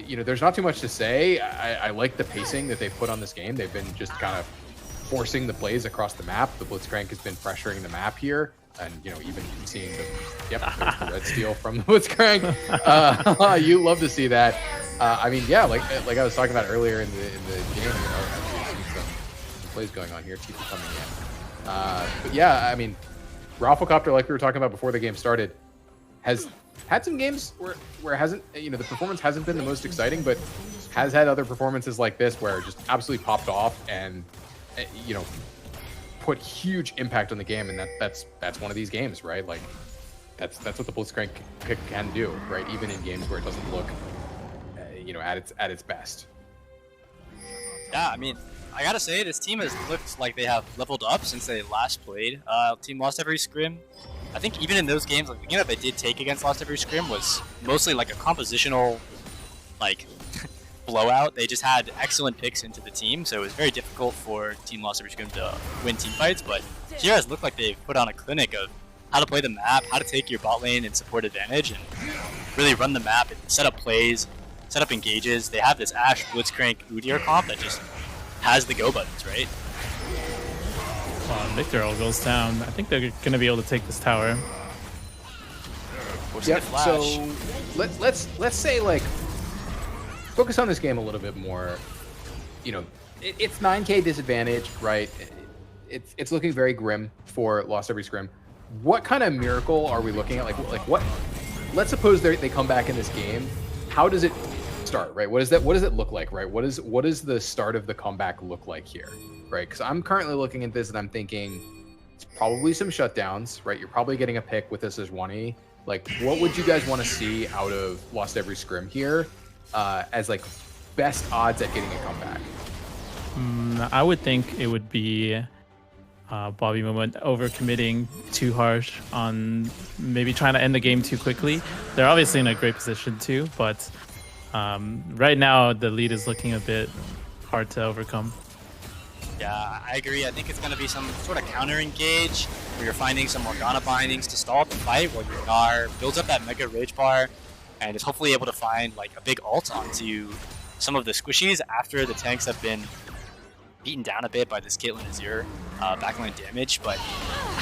there's not too much to say. I like the pacing that they've put on this game. They've been just kind of forcing the plays across the map. The Blitzcrank has been pressuring the map here, and even seeing there's the red steal from the Blitzcrank. You love to see that. I mean, yeah, like I was talking about earlier in the game, some plays going on here. TP coming in. But yeah, I mean, Rafflecopter, like we were talking about before the game started, has had some games where it hasn't, the performance hasn't been the most exciting, but has had other performances like this where it just absolutely popped off and put huge impact on the game, and that's one of these games, right? Like that's what the Blitzcrank can do, right? Even in games where it doesn't look at its best. Yeah, I mean, I gotta say, this team has looked like they have leveled up since they last played. Team Lost Every Scrim. I think even in those games, like the game that they did take against Lost Every Scrim was mostly like a compositional, like, blowout. They just had excellent picks into the team, so it was very difficult for Team Lost Every Scrim to win team fights. But here has looked like they've put on a clinic of how to play the map, how to take your bot lane and support advantage, and really run the map and set up plays, set up engages. They have this Ashe, Blitzcrank, Udyr comp that just has the go buttons, right? Victor all goes down. I think they're gonna be able to take this tower. Forcing Yep. the flash. So let's say like focus on this game a little bit more. You know, it's 9K disadvantage, right? It's looking very grim for Lost Every Scrim. What kind of miracle are we looking at? Like what? Let's suppose they come back in this game. How does it start, right? What does it look like, right? What is the start of the comeback look like here, right? Because I'm currently looking at this and I'm thinking it's probably some shutdowns, right? You're probably getting a pick with this as 1E. Like, what would you guys want to see out of Lost Every Scrim here as like best odds at getting a comeback? I would think it would be Bobby Moment overcommitting too harsh on maybe trying to end the game too quickly. They're obviously in a great position too, but right now the lead is looking a bit hard to overcome. Yeah, I agree. I think it's going to be some sort of counter engage where you're finding some Morgana bindings to stall the fight while your Gnar builds up that Mega Rage Bar and is hopefully able to find like a big ult onto some of the squishies after the tanks have been beaten down a bit by this Caitlyn Azir backline damage. But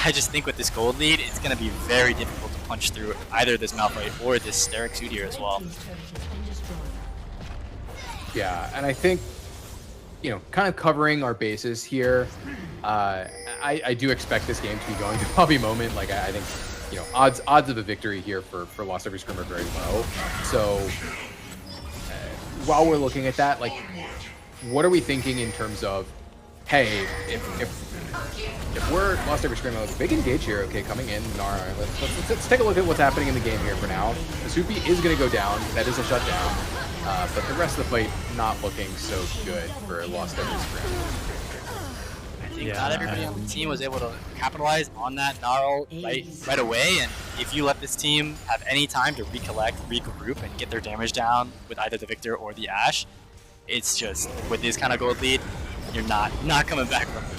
I just think with this gold lead, it's going to be very difficult to punch through either this Malphite or this Sterek suit here as well. Yeah, and I think, you know, kind of covering our bases here, I do expect this game to be going to Bobby Moment. Like, I think, you know, odds of a victory here for Lost Every Scrim are very low. So while we're looking at that, like, what are we thinking in terms of, hey, if we're Lost Every Scrim, like, big engage here, okay, coming in, Nara, let's take a look at what's happening in the game here for now. The Soupy is going to go down. That is a shutdown. But the rest of the fight not looking so good for Lost Every Scrim. I think not everybody on the team was able to capitalize on that Gnarl right away, and if you let this team have any time to recollect, regroup, and get their damage down with either the Victor or the Ashe, it's just, with this kind of gold lead, you're not coming back from it.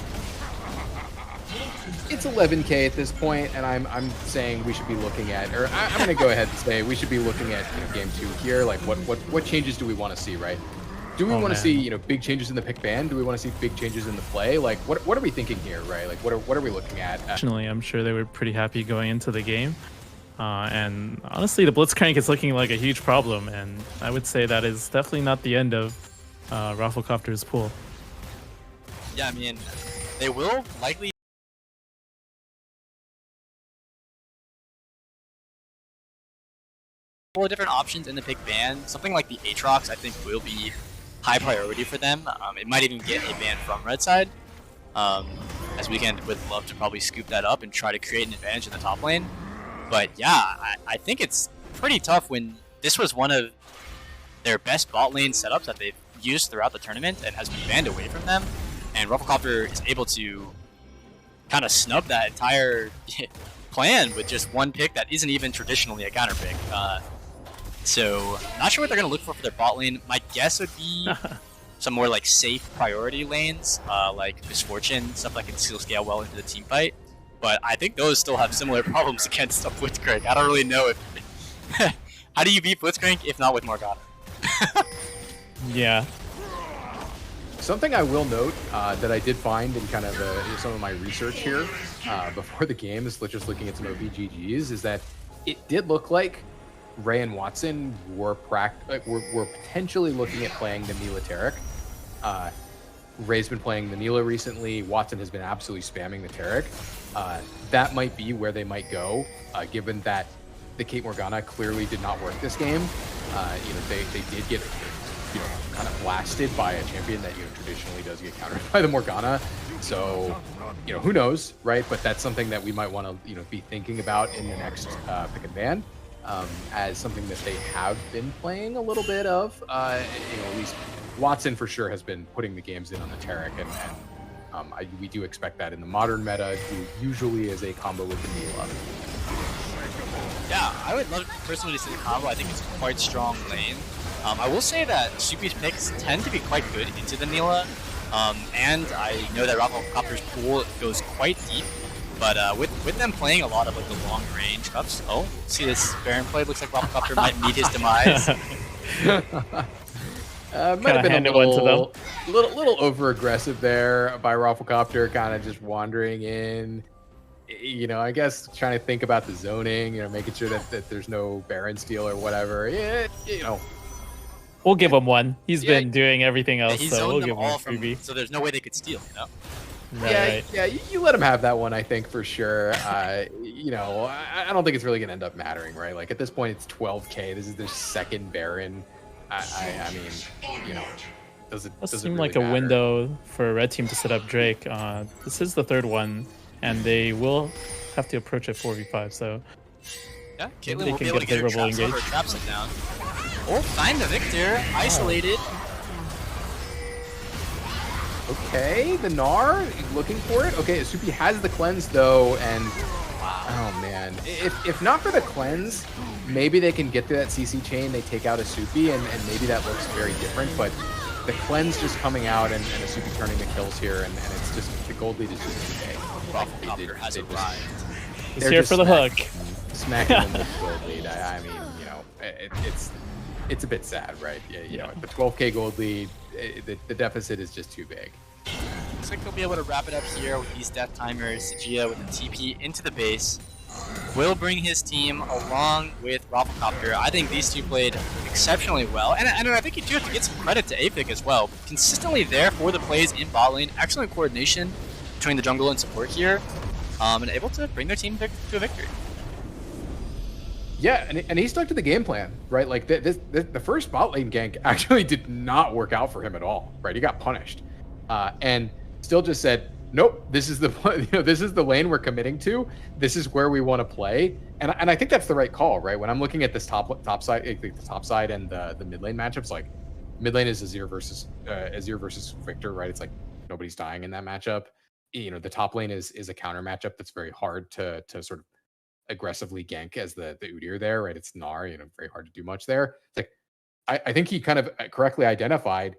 It's 11K at this point, and I'm saying we should be looking at, or I'm going to go ahead and say we should be looking at, you know, game 2 here. Like, what changes do we want to see, right? Do we want to see, you know, big changes in the pick ban? Do we want to see big changes in the play? Like, what are we thinking here, right? Like, what are we looking at? Fortunately, I'm sure they were pretty happy going into the game. And honestly, the Blitzcrank is looking like a huge problem, and I would say that is definitely not the end of Rafflecopter's pool. Yeah, I mean, they will likely different options in the pick ban. Something like the Aatrox, I think, will be high priority for them. It might even get a ban from Red Side, as Weeknd would love to probably scoop that up and try to create an advantage in the top lane. But yeah, I think it's pretty tough when this was one of their best bot lane setups that they've used throughout the tournament and has been banned away from them, and Rafflecopter is able to kind of snub that entire plan with just one pick that isn't even traditionally a counter pick. So not sure what they're going to look for their bot lane. My guess would be some more like safe priority lanes, like Misfortune, stuff that can still scale well into the team fight. But I think those still have similar problems against Blitzcrank. I don't really know if how do you beat Blitzcrank if not with Morgana? Yeah. Something I will note that I did find in kind of some of my research here before the game is just looking at some of VGGs is that it did look like Ray and Watson were potentially looking at playing the Neela Taric. Ray's been playing the Neela recently. Watson has been absolutely spamming the Taric. That might be where they might go, given that the Kate Morgana clearly did not work this game. They did get kind of blasted by a champion that traditionally does get countered by the Morgana. So who knows, right? But that's something that we might want to be thinking about in the next pick and ban, as something that they have been playing a little bit of. At least Watson for sure has been putting the games in on the Taric, and we do expect that in the modern meta, who usually is a combo with the Neela. Yeah, I would love personally to see the combo. I think it's a quite strong lane. I will say that Soupy's picks tend to be quite good into the Neela, and I know that Rafflecopter's pool goes quite deep, but with them playing a lot of like the long range ups. Oh, see this Baron play? Looks like Rafflecopter might meet his demise. Might have been a handed one to them. little over aggressive there by Rafflecopter, kind of just wandering in. I guess trying to think about the zoning, making sure that there's no Baron steal or whatever. Yeah, We'll give him one. He's Yeah. been doing everything else, He's so we'll zoned them give him a all from, freebie. so there's no way they could steal. Right. yeah. You let him have that one, I think, for sure. I don't think it's really gonna end up mattering, right? Like at this point, it's 12K. This is their second Baron. I mean, does it Seem really like a matter? window for a red team to set up Drake. This is the third one, and they will have to approach it 4v5. So Yeah, Maybe Caitlyn they will can be able get to get her favorable traps, some of her engage. traps set down. Or find the victor, isolated. Okay, the Gnar looking for it. Okay, Asupi has the cleanse though, and oh man, if not for the cleanse, maybe they can get to that CC chain. They take out Asupi, and maybe that looks very different. But the cleanse just coming out and Asupi turning the kills here, and it's just the gold lead is just too big. Rafflecopter has arrived. he's They're here just for the hook. smacking them with the gold lead. I mean, it's a bit sad, right? Yeah, the 12K gold lead, the deficit is just too big. Looks like they'll be able to wrap it up here with these death timers. Sagia with the TP into the base will bring his team along with Rafflecopter. I think these two played exceptionally well, and I think you do have to get some credit to Aphic as well. Consistently there for the plays in bot lane, excellent coordination between the jungle and support here, and able to bring their team to a victory. Yeah, and he stuck to the game plan, right? Like the first bot lane gank actually did not work out for him at all, right? He got punished, and still just said, "Nope, this is the this is the lane we're committing to. This is where we want to play." And I think that's the right call, right? When I'm looking at this top side, the top side and the mid lane matchups, like mid lane is Azir versus Victor, right? It's like nobody's dying in that matchup. The top lane is a counter matchup that's very hard to sort of aggressively gank as the Udyr there, right? It's Gnar, very hard to do much there. It's like I think he kind of correctly identified,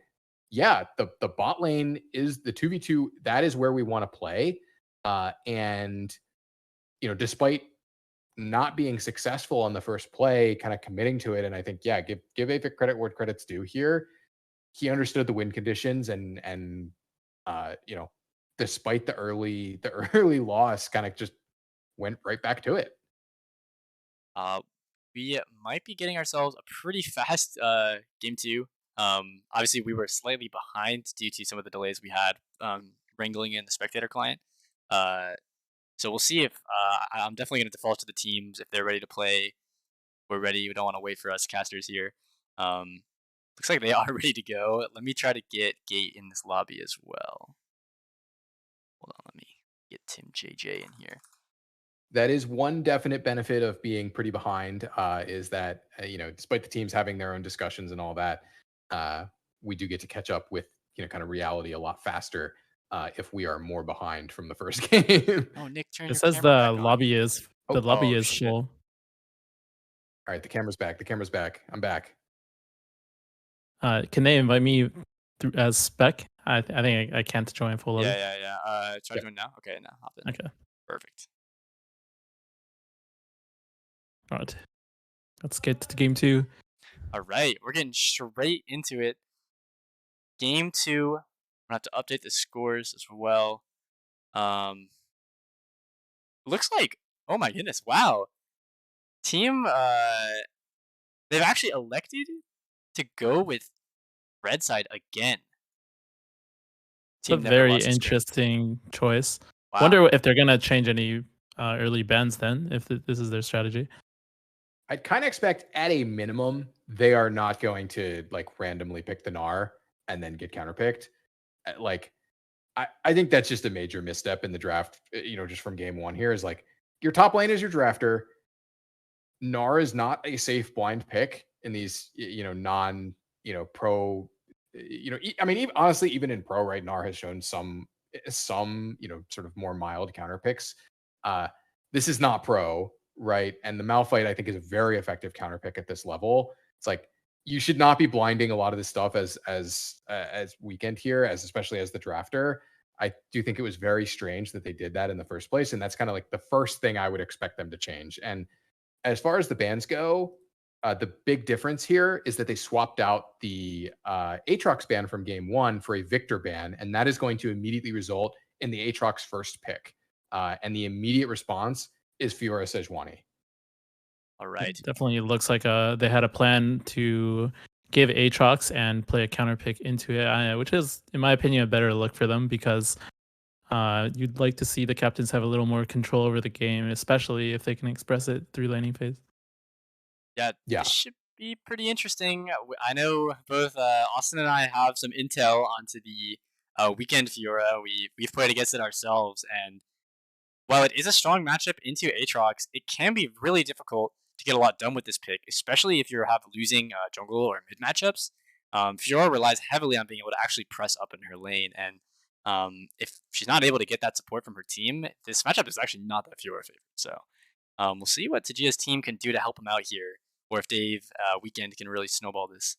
yeah, the bot lane is the 2v2, that is where we want to play. And despite not being successful on the first play, kind of committing to it, and I think, yeah, give Aphic credit where credit's due here. He understood the win conditions and despite the early loss, kind of just went right back to it. We might be getting ourselves a pretty fast game two. Obviously, we were slightly behind due to some of the delays we had wrangling in the spectator client. So we'll see if I'm definitely going to default to the teams if they're ready to play. We're ready. We don't want to wait for us casters here. Looks like they are ready to go. Let me try to get Gate in this lobby as well. Hold on, let me get Tim JJ in here. That is one definite benefit of being pretty behind, is that, despite the teams having their own discussions and all that, we do get to catch up with, kind of reality a lot faster if we are more behind from the first game. Oh, Nick, turn It your says camera the back on. lobby is shit. full. All right, the camera's back. I'm back. Can they invite me as spec? I think I can't join full lobby. Yeah. Try Yep. join now. Okay, now hop in. Okay. Perfect. All right. Let's get to game two. All right, we're getting straight into it. Game two. I'm gonna have to update the scores as well. Looks like, oh my goodness, wow. Team, they've actually elected to go with red side again. It's a Never very lost a script. interesting choice. Wow. Wonder if they're gonna change any early bans then, if this is their strategy. I'd kind of expect at a minimum they are not going to like randomly pick the Gnar and then get counterpicked. Like, I think that's just a major misstep in the draft. Just from game one here is like your top lane is your drafter. Gnar is not a safe blind pick in these non pro. I mean, honestly, even in pro, right? Gnar has shown some sort of more mild counter picks. This is not pro. Right. And the Malphite, I think, is a very effective counter pick at this level. It's like you should not be blinding a lot of this stuff as weekend here, especially as the drafter. I do think it was very strange that they did that in the first place. And that's kind of like the first thing I would expect them to change. And as far as the bans go, The big difference here is that they swapped out the Aatrox ban from game 1 for a Victor ban, and that is going to immediately result in the Aatrox first pick. And the immediate response is Fiora Sejuani. All right. Definitely looks like they had a plan to give Aatrox and play a counter pick into it, which is, in my opinion, a better look for them because you'd like to see the captains have a little more control over the game, especially if they can express it through laning phase. Yeah, this should be pretty interesting. I know both Austin and I have some intel onto the weekend Fiora. We've played against it ourselves, and while it is a strong matchup into Aatrox, it can be really difficult to get a lot done with this pick, especially if you have losing jungle or mid matchups. Fiora relies heavily on being able to actually press up in her lane, and if she's not able to get that support from her team, this matchup is actually not that Fiora favorite. So we'll see what Tajia's team can do to help him out here, or if Dave Weekend can really snowball this.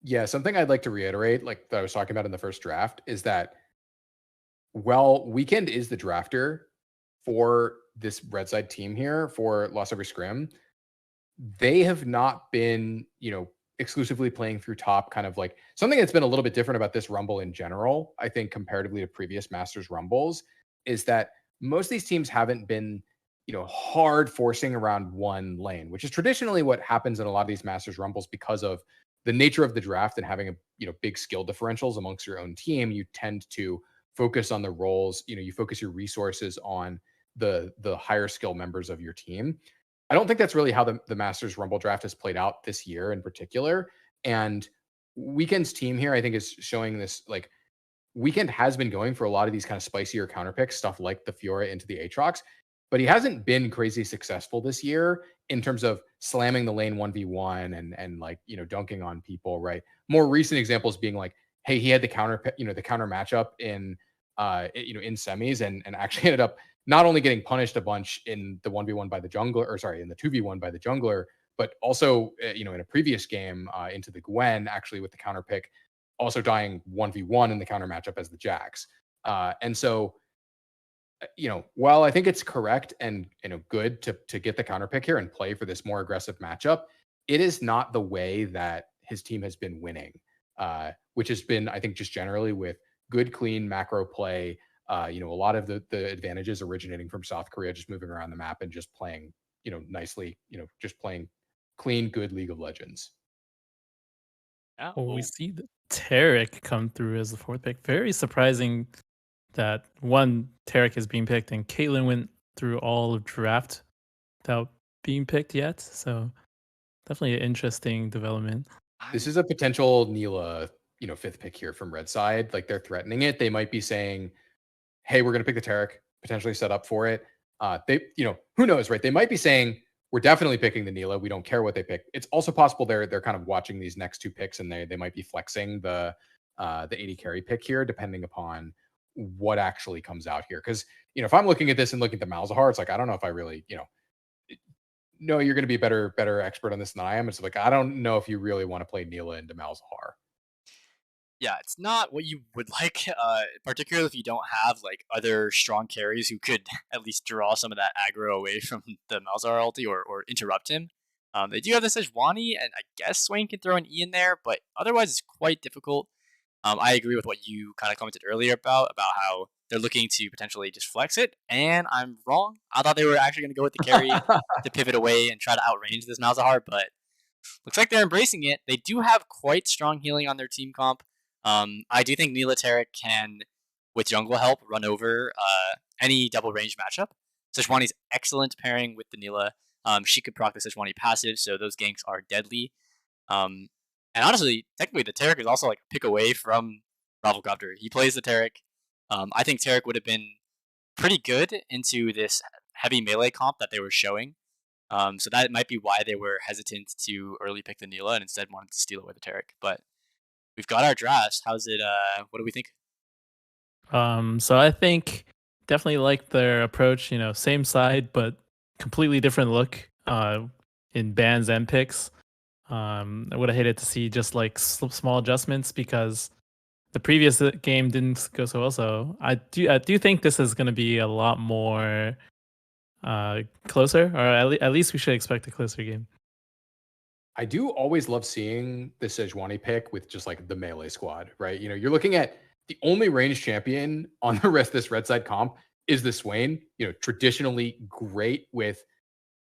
Yeah, something I'd like to reiterate, like that I was talking about in the first draft, is that while Weekend is the drafter for this red side team here for Lost Every Scrim, they have not been, exclusively playing through top, kind of like something that's been a little bit different about this Rumble in general, I think, comparatively to previous Masters Rumbles, is that most of these teams haven't been, hard forcing around one lane, which is traditionally what happens in a lot of these Masters Rumbles because of the nature of the draft and having big skill differentials amongst your own team. You tend to focus on the roles, you focus your resources on the higher skill members of your team. I don't think that's really how the Masters Rumble draft has played out this year in particular. And Weekend's team here, I think, is showing this, like, Weekend has been going for a lot of these kind of spicier counter picks, stuff like the Fiora into the Aatrox, but he hasn't been crazy successful this year in terms of slamming the lane 1v1 and like, dunking on people, right? More recent examples being like, hey, he had the counter matchup in in semis and actually ended up not only getting punished a bunch in the 1v1 by the jungler, or sorry, in the 2v1 by the jungler, but also, in a previous game into the Gwen, actually with the counter pick, also dying 1v1 in the counter matchup as the Jax. And so, while I think it's correct and, good to get the counter pick here and play for this more aggressive matchup, it is not the way that his team has been winning, which has been, I think, just generally with good, clean macro play, a lot of the advantages originating from South Korea, just moving around the map and just playing, nicely, just playing clean, good League of Legends. Yeah, Well, we see the Taric come through as the fourth pick. Very surprising that Taric is being picked and Caitlyn went through all of draft without being picked yet. So definitely an interesting development. This is a potential Neela, fifth pick here from Red Side. Like, they're threatening it. They might be saying, hey, we're going to pick the Taric, potentially set up for it. They, who knows, right? They might be saying, we're definitely picking the Neela. We don't care what they pick. It's also possible they're kind of watching these next two picks and they might be flexing the AD carry pick here, depending upon what actually comes out here. Because, if I'm looking at this and looking at the Malzahar, it's like, I don't know if I really, no, you're going to be a better expert on this than I am. It's like, I don't know if you really want to play Neela into Malzahar. Yeah, it's not what you would like, particularly if you don't have like other strong carries who could at least draw some of that aggro away from the Malzahar ulti or interrupt him. They do have the Sejuani, and I guess Swain can throw an E in there, but otherwise it's quite difficult. I agree with what you kind of commented earlier about how they're looking to potentially just flex it, and I'm wrong. I thought they were actually going to go with the carry to pivot away and try to outrange this Malzahar, but looks like they're embracing it. They do have quite strong healing on their team comp. I do think Neela Taric can, with jungle help, run over any double range matchup. Sejuani's excellent pairing with the Neela. She could proc the Sejuani passive, so those ganks are deadly. And honestly, technically, the Taric is also like a pick away from Rafflecopter. He plays the Taric. I think Taric would have been pretty good into this heavy melee comp that they were showing. So that might be why they were hesitant to early pick the Neela and instead wanted to steal away the Taric. But we've got our drafts. How's it? What do we think? So I think definitely like their approach. Same side but completely different look. In bans and picks. I would have hated to see just like small adjustments because the previous game didn't go so well. So I do think this is going to be a lot more closer, or at least we should expect a closer game. I do always love seeing the Sejuani pick with just like the melee squad, right? You know, you're looking at the only ranged champion on the rest of this red side comp is the Swain, you know, traditionally great with,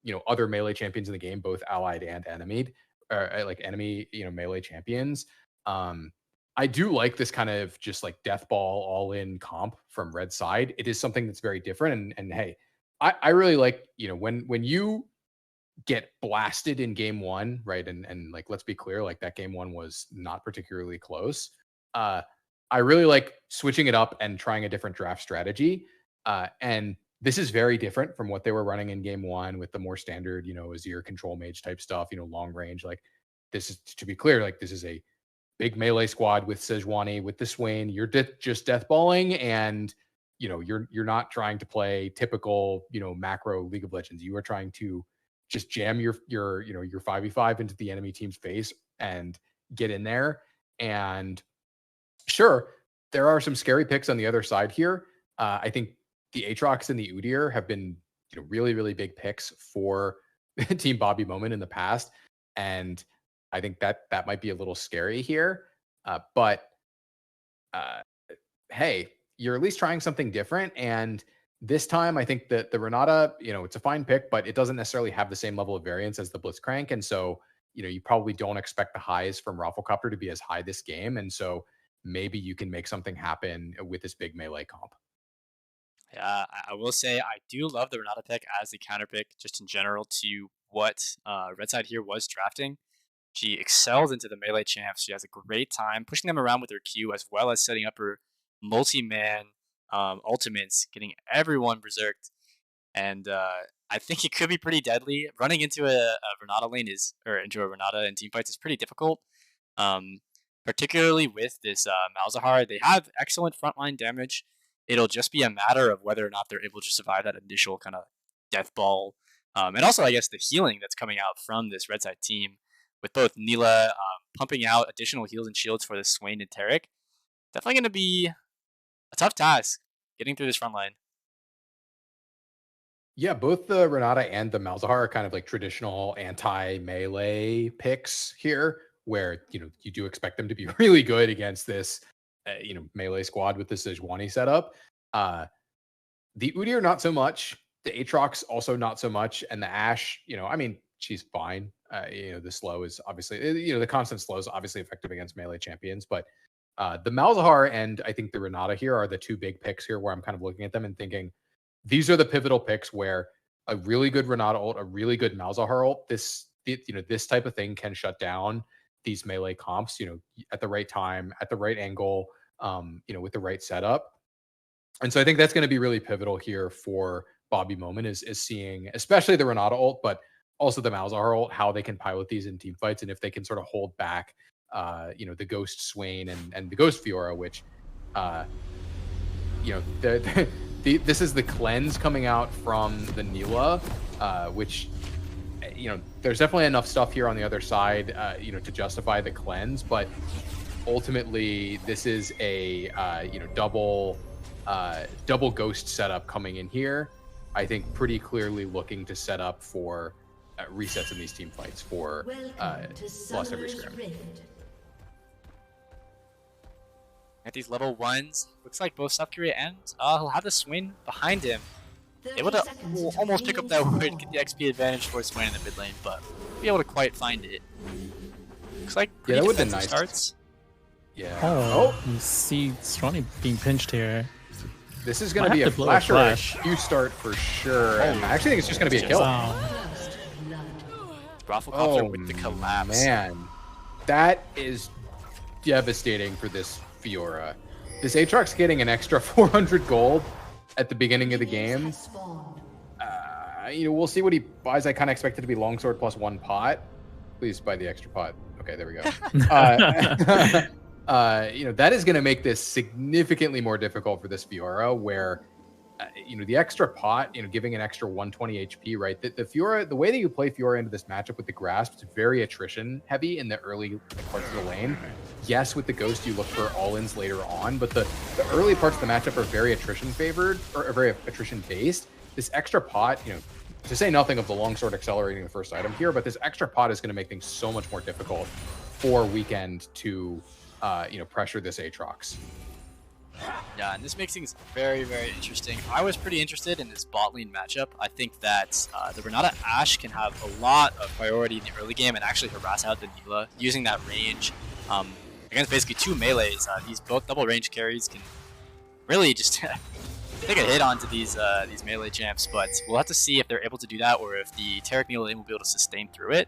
you know, other melee champions in the game, both allied and enemied, or like enemy, you know, melee champions. I do like this kind of just like death ball all in comp from red side. It is something that's very different. And hey, I really like, you know, when you get blasted in game one, right? And like, let's be clear, like that game one was not particularly close. I really like switching it up and trying a different draft strategy. And this is very different from what they were running in game one with the more standard, you know, Azir control mage type stuff, you know, long range. Like this is, to be clear, like this is a big melee squad with Sejuani, with the Swain. You're just deathballing, and you know you're not trying to play typical, you know, macro League of Legends. You are trying to just jam your you know your 5v5 into the enemy team's face and get in there. And sure, there are some scary picks on the other side here. I think the Aatrox and the Udyr have been, you know, really, really big picks for Team Bobby Moment in the past. And I think that might be a little scary here. But hey, you're at least trying something different. And this time, I think that the Renata, you know, it's a fine pick, but it doesn't necessarily have the same level of variance as the Blitzcrank. And so, you know, you probably don't expect the highs from Rafflecopter to be as high this game. And so maybe you can make something happen with this big melee comp. Yeah, I will say I do love the Renata pick as the counter pick, just in general, to what Red Side here was drafting. She excels into the melee champs. She has a great time pushing them around with her Q, as well as setting up her multi-man ultimates, getting everyone berserked. And I think it could be pretty deadly. Running into a Renata lane into a Renata in team fights is pretty difficult. Particularly with this Malzahar. They have excellent frontline damage. It'll just be a matter of whether or not they're able to survive that initial kind of death ball. And also, I guess, the healing that's coming out from this red side team, with both Nilah pumping out additional heals and shields for the Swain and Taric. Definitely going to be a tough task getting through this front line. Yeah, both the Renata and the Malzahar are kind of like traditional anti-melee picks here, where, you know, you do expect them to be really good against this, you know, melee squad with the Sejuani setup. The Udyr, not so much. The Aatrox, also not so much. And the Ashe, you know, I mean, she's fine. You know, the slow is obviously, you know, the constant slow is obviously effective against melee champions. But the Malzahar and I think the Renata here are the two big picks here, where I'm kind of looking at them and thinking, these are the pivotal picks where a really good Renata ult, a really good Malzahar ult, you know, this type of thing can shut down these melee comps, you know, at the right time, at the right angle, you know, with the right setup. And so I think that's going to be really pivotal here for Bobby Moment is seeing, especially the Renata ult, but also the Malzahar ult, how they can pilot these in team fights, and if they can sort of hold back, you know, the Ghost Swain and the Ghost Fiora, which, you know, this is the cleanse coming out from the Nilah, which, you know, there's definitely enough stuff here on the other side, you know, to justify the cleanse, but ultimately this is a, you know, double Ghost setup coming in here. I think pretty clearly looking to set up for resets in these team fights for lost every scrim. At these level 1s, looks like both South Korea and he'll have the Swain behind him. Able to almost pick up that word, get the XP advantage for Swain in the mid lane, but be able to quite find it. Looks like pretty defensive nice starts. Yeah. Oh, you see Stronny being pinched here. This is going to be a flash or a Q start for sure. And I actually think it's just going to be a kill. Wow. Rafflecopter with the collapse. Man, that is devastating for this Fiora. This Aatrox getting an extra 400 gold at the beginning of the game. You know, we'll see what he buys. I kind of expect it to be longsword plus 1 pot. Please buy the extra pot. Okay, there we go. You know, that is going to make this significantly more difficult for this Fiora, where, you know, the extra pot, you know, giving an extra 120 HP, right? The Fiora, the way that you play Fiora into this matchup with the Grasp, it's very attrition heavy in the early parts of the lane. Yes, with the Ghost, you look for all-ins later on, but the early parts of the matchup are very attrition favored, or very attrition based. this extra pot, to say nothing of the longsword accelerating the first item here, but this extra pot is going to make things so much more difficult for Weekend to, pressure this Aatrox. Yeah, and this makes things very, very interesting. I was pretty interested in this bot lane matchup. I think that the Renata Ashe can have a lot of priority in the early game and actually harass out the Nilah using that range against basically 2 melees. These both double range carries can really just take a hit onto these melee champs, but we'll have to see if they're able to do that or if the Taric Nilah lane will be able to sustain through it.